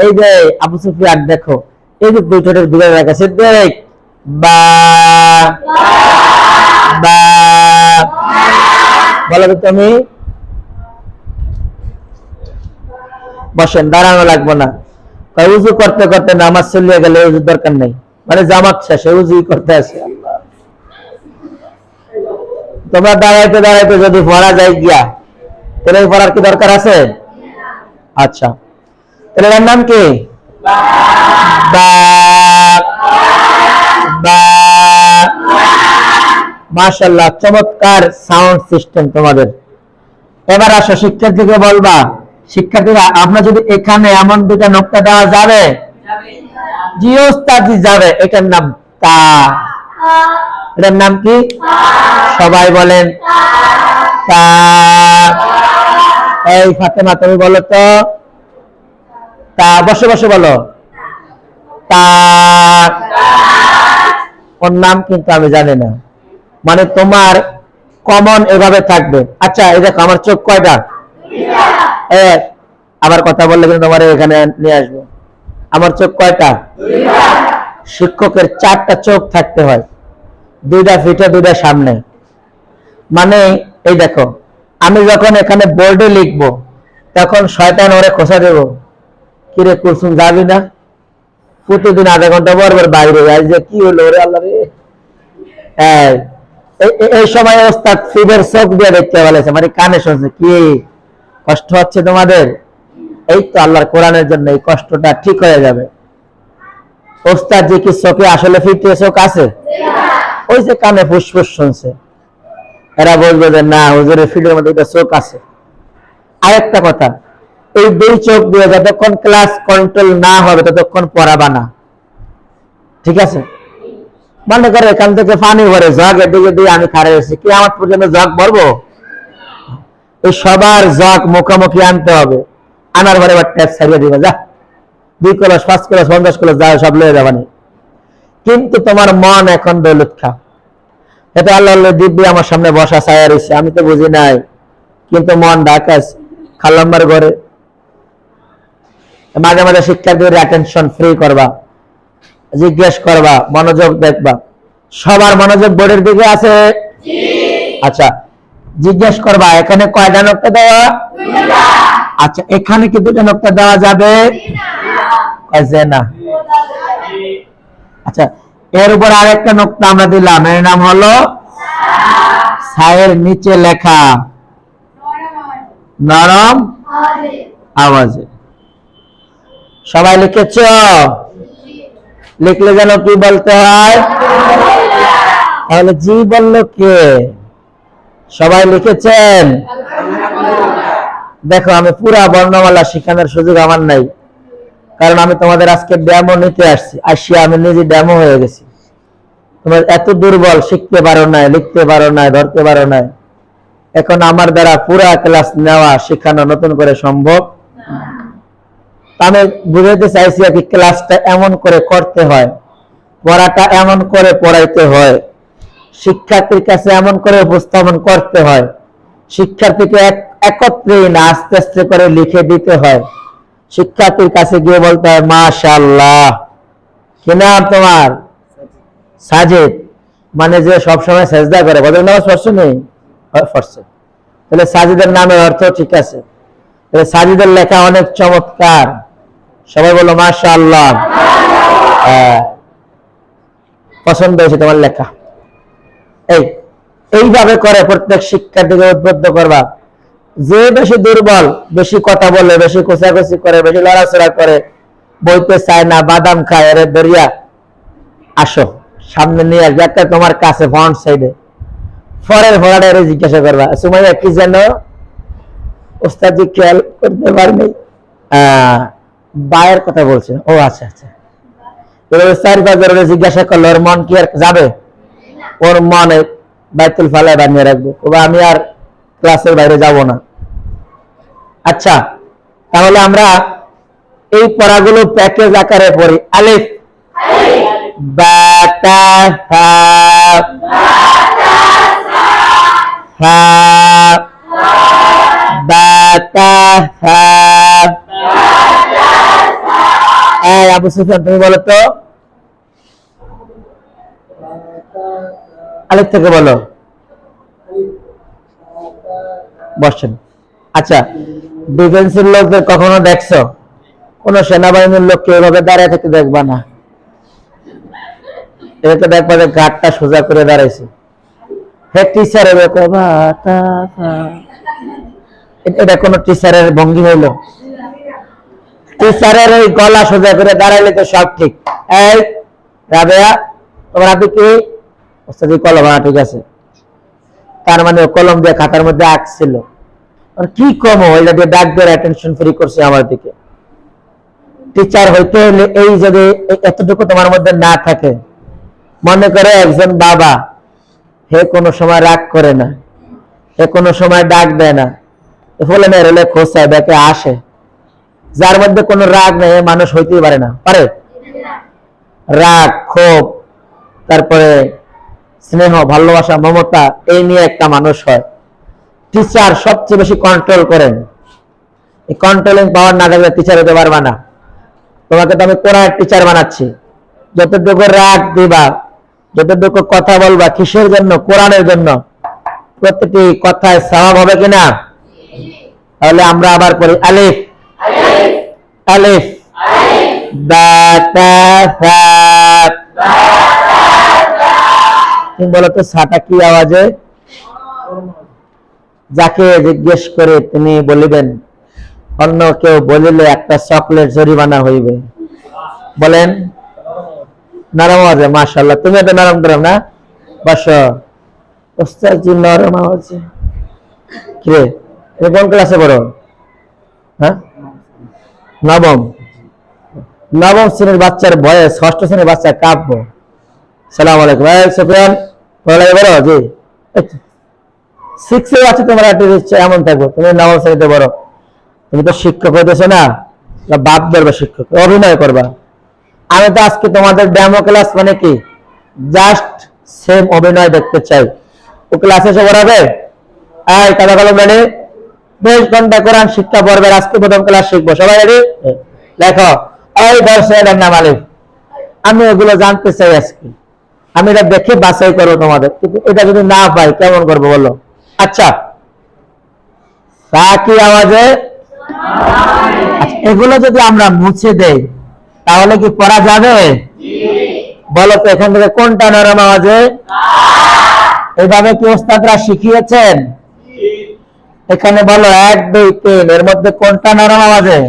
এই যে আবু সুফিয়ান দেখো, এই যে দুই ঠোঁটের দিকে রেখেছে, দেখ বা বা, বলো তো তুমি। বসেন, দাঁড়ানো লাগবো না, উজু করতে করতে নামাজ চলিয়ে গেলে উজুর দরকার নেই, মানে জামাত শেষে উজুই করতে আসে। তোমরা দাঁড়াইতে দাঁড়াইতে যদি পড়া যায় গিয়া, তাহলে পড়ার কি দরকার আছে? আচ্ছা, তাহলে এর নাম কি? মাশাআল্লাহ, চমৎকার সাউন্ড সিস্টেম তোমাদের, এবার আসো শিক্ষার্থীকে বলবা, শিক্ষার্থীরা আপনার যদি এখানে এমন দুটা নোক্তা দেওয়া যাবে? জি ওস্তাদ জি যাবে। এটার নাম তা। এটার নাম কি? সবাই বলেন তা। এই ফাতেমা তুমি বলো তো তা। বসে বসে বলো তা। ওর নাম কিন্তু আমি জানি না, মানে তোমার কমন এভাবে থাকবে। আচ্ছা এই দেখো আমার চোখ কয়টা? আবার কথা বললে কিন্তু তোমার এখানে নিয়ে আসবো। আমার চোখ কয়টা? শিক্ষকের 4টা চোখ থাকতে হয়, 2টা পিঠে 2টা সামনে। মানে এই দেখো আমি যখন এখানে বোর্ডে লিখবো তখন শয়তান ওরে খোঁচা দেব, কিরে কুলসুম যাবি না? প্রতিদিন আধা ঘন্টা পর পর বাইরে যায়, যে কি হলো রে আল্লাহ রে। এই সময় ওস্তাদ ফিডের চোখ দিয়ে দেখতে বলেছে, মানে কানে শুনছে। কি কষ্ট হচ্ছে তোমাদের? এই তো আল্লাহর কোরআনের জন্য এই কষ্টটা ঠিক হয়ে যাবে। ওস্তাদ যে কি চোখে আসলে ফিটে চোখ আছে? ওই যে কানে ফুসফুস শুনছে। এরা বলবে যে না হুজুরের ফিটের মধ্যে একটা চোখ আছে। আরেকটা কথা, এই 2 চোখ দিয়ে যতক্ষণ ক্লাস কন্ট্রোল না হবে ততক্ষণ পড়াবা না, ঠিক আছে? মনে করে এখান থেকে পানি ভরে জগ এদিকে দিয়ে আমি খাড়া হয়েছি, কি আমার পর্যন্ত জগ ভরবো? এই সবার জগ মুখোমুখি আনতে হবে। আনার পরে এবার ট্যাপ ছাড়িয়ে দিবে, যা 2 কলস 5 কলস 50 কলস যা সব লয়ে যাবানি। কিন্তু তোমার মন এখন দৌলত খা। এটা আল্লাহ দিব্যি আমার সামনে বসা ছায়া রয়েছে, আমি তো বুঝি নাই, কিন্তু মন ঢাকাস খালাম্বার ঘরে। মাঝে মাঝে শিক্ষার্থীদের অ্যাটেনশন ফ্রি করবা, জিজ্ঞেস করবা, মনোযোগ দেখবা। সবার মনোযোগ বোর্ডের দিকে আছে? আচ্ছা জিজ্ঞেস করবা এখানে কয়টা নোক্তা দেওয়া? আচ্ছা এখানে কি 2টা নোক্তা দেওয়া যাবে? না। আচ্ছা এর উপর আরেকটা নোক্তা আমরা দিলাম, এর নাম হলো ছায়ের নিচে লেখা নরম আওয়াজে। সবাই লিখেছ? লিখলে যেন কি বলতে হয়? তাহলে জি বললো কে? সবাই লিখেছেন? দেখো আমি পুরা বর্ণমালা শিখানোর সুযোগ আমার নাই, কারণ আমি তোমাদের আজকে ডেমো নিতে আসছি। আসিয়া আমি নিজে ডেমো হয়ে গেছি। তোমরা এত দুর্বল, শিখতে পারো না, লিখতে পারো না, ধরতে পারো না। এখন আমার দ্বারা পুরা ক্লাস নেওয়া শেখানো নতুন করে সম্ভব। আমি বুঝাইতে চাইছি আর কি, ক্লাসটা এমন করে করতে হয়, পড়াটা এমন করে পড়াইতে হয়, শিক্ষার্থীর কাছে এমন করে উপস্থাপন করতে হয়, শিক্ষার্থীকে একত্রে না আস্তে আস্তে করে লিখে দিতে হয়। শিক্ষার্থীর কাছে গিয়ে বলতে হয় মাশাআল্লাহ। কি নাম তোমার? সাজিদ। মানে যে সবসময় সেজদা করে, বদল নামাজ পড়ছে নেই? পড়ছে। তাহলে সাজিদের নামের অর্থ ঠিক আছে। তাহলে সাজিদের লেখা অনেক চমৎকার। সবাই বলো মাশাআল্লাহ। পছন্দ হয়েছে তোমার লেখা। এইভাবে করে প্রত্যেক শিক্ষার্থীকে উদ্বুদ্ধ করবা। যে বেশি দুর্বল, বেশি কথা বলে, বেশি কোচাকুচি করে, বেশি লড়াচড়া করে, বইতে চায় না, বাদাম খায়, এর দরিয়া আসো সামনে নিয়ে আসবে একটা তোমার কাছে ফ্রন্ট সাইডে। ফরের ভরাটা জিজ্ঞাসা করবা, সুমাইয়া কি যেন? ওস্তাদ জি খেয়াল করতে পারিনি, বায়ের কথা বলছেন। ও আচ্ছা আচ্ছা। জিজ্ঞাসা করলো ওর মন কি আর যাবে? ওর মনে বাইতুল ফালায় বানিয়ে রাখবো, আমি আর ক্লাসের বাইরে যাব না। আচ্ছা তাহলে আমরা এই পড়াগুলো প্যাকেজ আকারে পড়ি। আলিফ বাতা হা হা বাতা হা। আবু সুফিয়ান তুমি বলো তো, আলিফ থেকে বলো। বসেন। আচ্ছা ডিফেন্সের লোকদের কখনো দেখছো? কোন সেনাবাহিনীর লোককে এভাবে দাঁড়িয়ে থাকতে দেখবা না। এটা দেখবা যে ঘাটটা সোজা করে দাঁড়াইছে। হে টিচার, এটা কোন টিচারের ভঙ্গি হইলো? টিচারের ওই গলা সোজা করে দাঁড়াইলে তো সব ঠিক। এই রাবেয়া তোমার হাতে কি? ওস্তাদ কলম। ঠিক আছে, তার মানে কলম দিয়ে খাতার মধ্যে আঁকছিল। আর কি কম ওইটা দিয়ে ডাক দিয়ে অ্যাটেনশন ফ্রি করছে আমার দিকে। টিচার হইতে হলে এই যদি এতটুকু তোমার মধ্যে না থাকে, মনে করে একজন বাবা, হে কোনো সময় রাগ করে না, হে কোনো সময় ডাক দেয় না, ফলে মেরে খোঁচায় ব্যাকে আসে, যার মধ্যে কোনো রাগ নেই মানুষ হইতেই পারে না, পারে? রাগ, ক্ষোভ, তারপরে স্নেহ, ভালোবাসা, মমতা, এই নিয়ে একটা মানুষ হয়। টিচার সবচেয়ে বেশি কন্ট্রোল করেন। এই কন্ট্রোলিং পাওয়ার না থাকলে টিচার হতে পারবা না। তোমাকে তো আমি কোরআনের টিচার বানাচ্ছি। যতটুকু রাগ দিবা, যতটুকু কথা বলবা, কিসের জন্য? কোরআনের জন্য। প্রতিটি কথায় সওয়াব হবে কিনা? তাহলে আমরা আবার পড়ি, আলিফ আলিফ বা তা সা। তুমি বলো তো সাটা কি আওয়াজে? যাকে জিজ্ঞেস করে তিনি বলিবেন, অন্য কেউ বলিলে একটা চকলেট জরিমানা হইবে। বলেন নরম আওয়াজে। মাশাআল্লাহ, তুমি তো নরম নরম না? বসো। ওস্তাদজি নরম আওয়াজে। কিরে, তুমি কোন ক্লাসে পড়ো? হ্যাঁ, নবম। নবম শ্রেণীর বাচ্চার বয়স, ষষ্ঠ শ্রেণীর বাচ্চা কাঁপব। সালাম আলাইকুম। সুফিয়ান, পড়ালেখা বলো? জি। 6 এ আছে তোমার এমন থাকবো, তুমি নবম শ্রেণীতে বড়। তুমি তো শিক্ষক হইতেছো না, বাপ ধরবে শিক্ষক, অভিনয় করবা। আমি তো আজকে তোমাদের ডেমো ক্লাস, মানে কি জাস্ট সেম অভিনয় দেখতে চাই। ও ক্লাসে এসে পড়াবে, এই কাদা কলম রেডি, 20 ঘন্টা কোরআন শিক্ষা পড়বে। আজকে প্রথম ক্লাস শিখবো, সবাই রেডি? লেখো, এই দর্শকের নাম আলিফ। আমি এগুলো জানতে চাই আজকে, আমি এটা দেখে বাছাই করবো তোমাদের। কিন্তু এটা যদি না পাই কেমন করবো বলো? আচ্ছা, কি আওয়াজে? এগুলো যদি আমরা মুছে দেই তাহলে কি পড়া যাবে? বলো তো এখান থেকে কোনটা নরম আওয়াজে? এইভাবে কি ওস্তাদরা শিখিয়েছেন? এখানে বলো 1 2 3, এর মধ্যে কোনটা নরম আওয়াজে?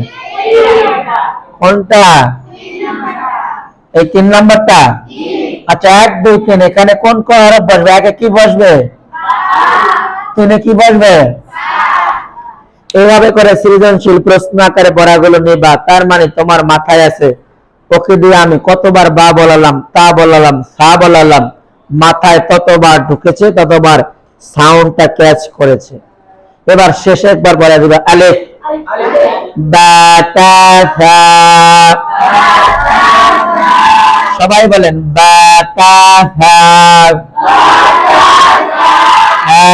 কোনটা? এই 3 নাম্বারটা। আচ্ছা, 1 2 3, এখানে কোন কোন হরফ বসবে? আগে কি বসবে? তুমি কি বসবে? এইভাবে করে সৃজনশীল প্রশ্ন আকারে পড়াগুলো নিবা। তার মানে তোমার মাথায় আছে, ওকে দিয়ে আমি কতবার বা বলালাম, তা বলালাম, সা বলালাম, মাথায় ততবার ঢুকেছে, ততবার সাউন্ডটা ক্যাচ করেছে। এবার শেষে একবার বলে দিবা, আলিফ বা তা সা। সবাই বলেন বা তা সা।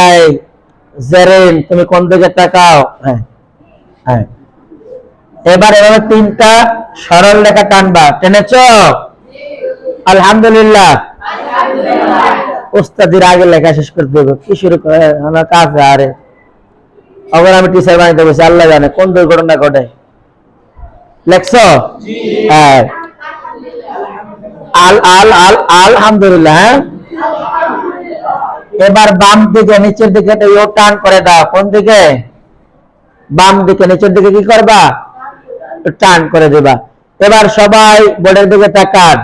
এই জেরিন, তুমি কোন দিকে তাকাও? হ্যাঁ হ্যাঁ। এবার এভাবে 3টা সরল লেখা টানবা। টেনেছো? আলহামদুলিল্লাহ। ওস্তাদের আগে লেখা শেষ করে দেবো। কি শুরু করে আমার কাছে? আরে আবার আমি টিচার বানাইতে বসে, আল্লাহ জানে কোন দুর্ঘটনা ঘটে। লেখছো? হ্যাঁ। আল আল আল আলহামদুলিল্লাহ। হ্যাঁ, এবার বাম দিকে নিচের দিকে টান করে দাও। কোন দিকে? বাম দিকে নিচের দিকে কি করবা? টান করে দিবা। এবার সবাই বোর্ডের দিকে তাকান।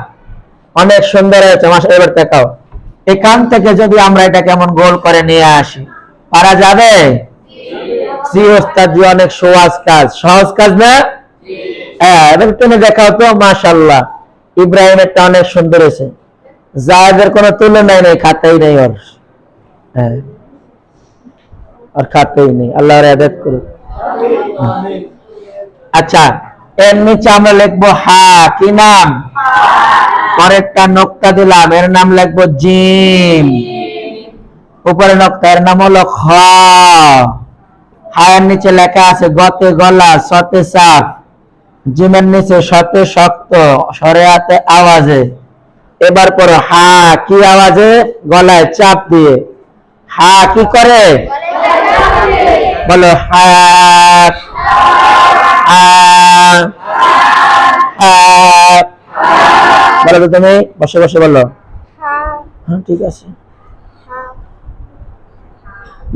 অনেক সুন্দর হয়েছে, এবার তাকাও। এখান থেকে যদি আমরা এটা কেমন গোল করে নিয়ে আসি, পারা যাবে? জি ওস্তাদ জি, অনেক সহজ কাজ। সহজ কাজ না? হ্যাঁ, এবার তুমি দেখাও তো। মাশাআল্লাহ, ইব্রাহিমেরটা অনেক সুন্দর হয়েছে। জায়েদের কোনো তুলনাই নেই, খাতাই নেই ওর। হ্যাঁ, আর খাতেই নেই। আল্লাহর ইবাদত করুন। আচ্ছা, এর নিচে আমরা লিখবো হা। কি নাম? পরেরটা নোক্তা দিলাম, এর নাম লিখবো জিম। উপরে নোক্তা, এর নাম হলো খ। হায়ের নিচে লেখা আছে গতে গলা, সতে সাপ। জিমের নিচে সতে শক্ত, সরে হাতে আওয়াজে। এবার পরে হা। কি আওয়াজে? গলায় চাপ দিয়ে। হা কি করে? বলো হা। বলো তো তুমি, বসে বসে বলো। হ্যাঁ, ঠিক আছে।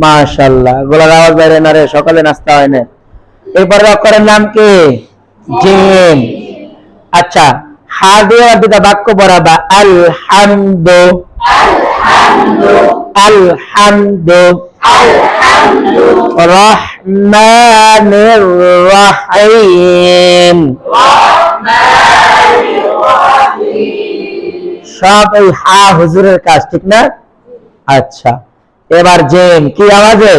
মাশাআল্লাহ, গলার আওয়াজ বাইরে না রে, সকালে নাস্তা হয় না। এরপরে অক্ষরের নাম কি? জিম। আচ্ছা, হা দিয়ে দুটা বাক্য পড়াবা। আলহামদু, আলহামদু, আলহামদু। রহমানির রহিম। সব এই হা হুজুরের কাজ, ঠিক না? আচ্ছা, এবার জেম, কি আওয়াজে?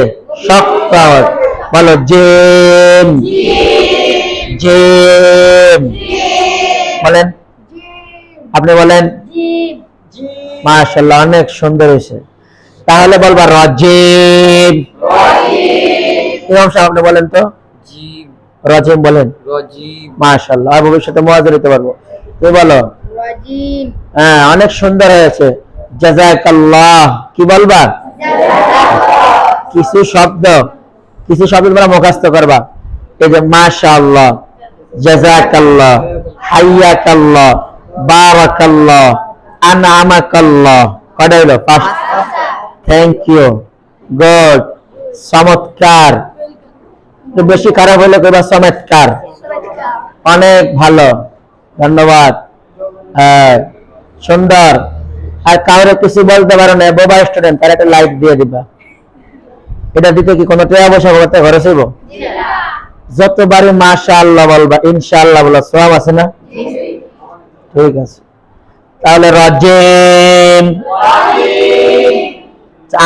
শক্ত আওয়াজ, বলো জেম। জেম বলেন, আপনি বলেন। মাশাআল্লাহ, অনেক সুন্দর হয়েছে। তাহলে বলবা রজিম। ইমাম সাহেব আপনি বলেন তো। রজিম বলেন। মাশাআল্লাহ, আর ভবিষ্যতে মুয়াজ্জিন হতে পারবো। তুমি বলো। হ্যাঁ, অনেক সুন্দর হয়েছে। জাযাকাল্লাহ, কি বলবা? কিছু শব্দ তোমরা মুখস্থ করবা। এই যে মাশাআল্লাহ, জাযাকাল্লাহ, হাইয়াকাল্লাহ, বারাকাল্লাহ, আনআমাকাল্লাহ, কয়টা হলো? 5। থ্যাংক ইউ, গুড, চমৎকার। একটু বেশি খারাপ হলে কইবা চমৎকার। অনেক ভালো, ধন্যবাদ। সুন্দর। আর কাউরে কিছু বলতে পারো না, বোবা স্টুডেন্ট, তার একটা লাইক দিয়ে দিবা। এটা দিতে কি কোনো টাকা পয়সা করতে খরচ হইব? যতবারই মাশাআল্লাহ বলবা, ইনশাআল্লাহ বলা সওয়াব আছে না? ঠিক আছে। তাহলে রজিম।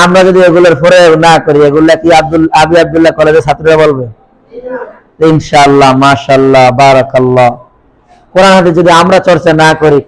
আমরা যদি এগুলোর পরে না করি, এগুলা কি আবি আব্দুল্লাহ কলেজের ছাত্ররা বলবে? ইনশাআল্লাহ, মাশাআল্লাহ, বারাকাল্লাহ। কোরআন হাদিস যদি আমরা চর্চা না করি,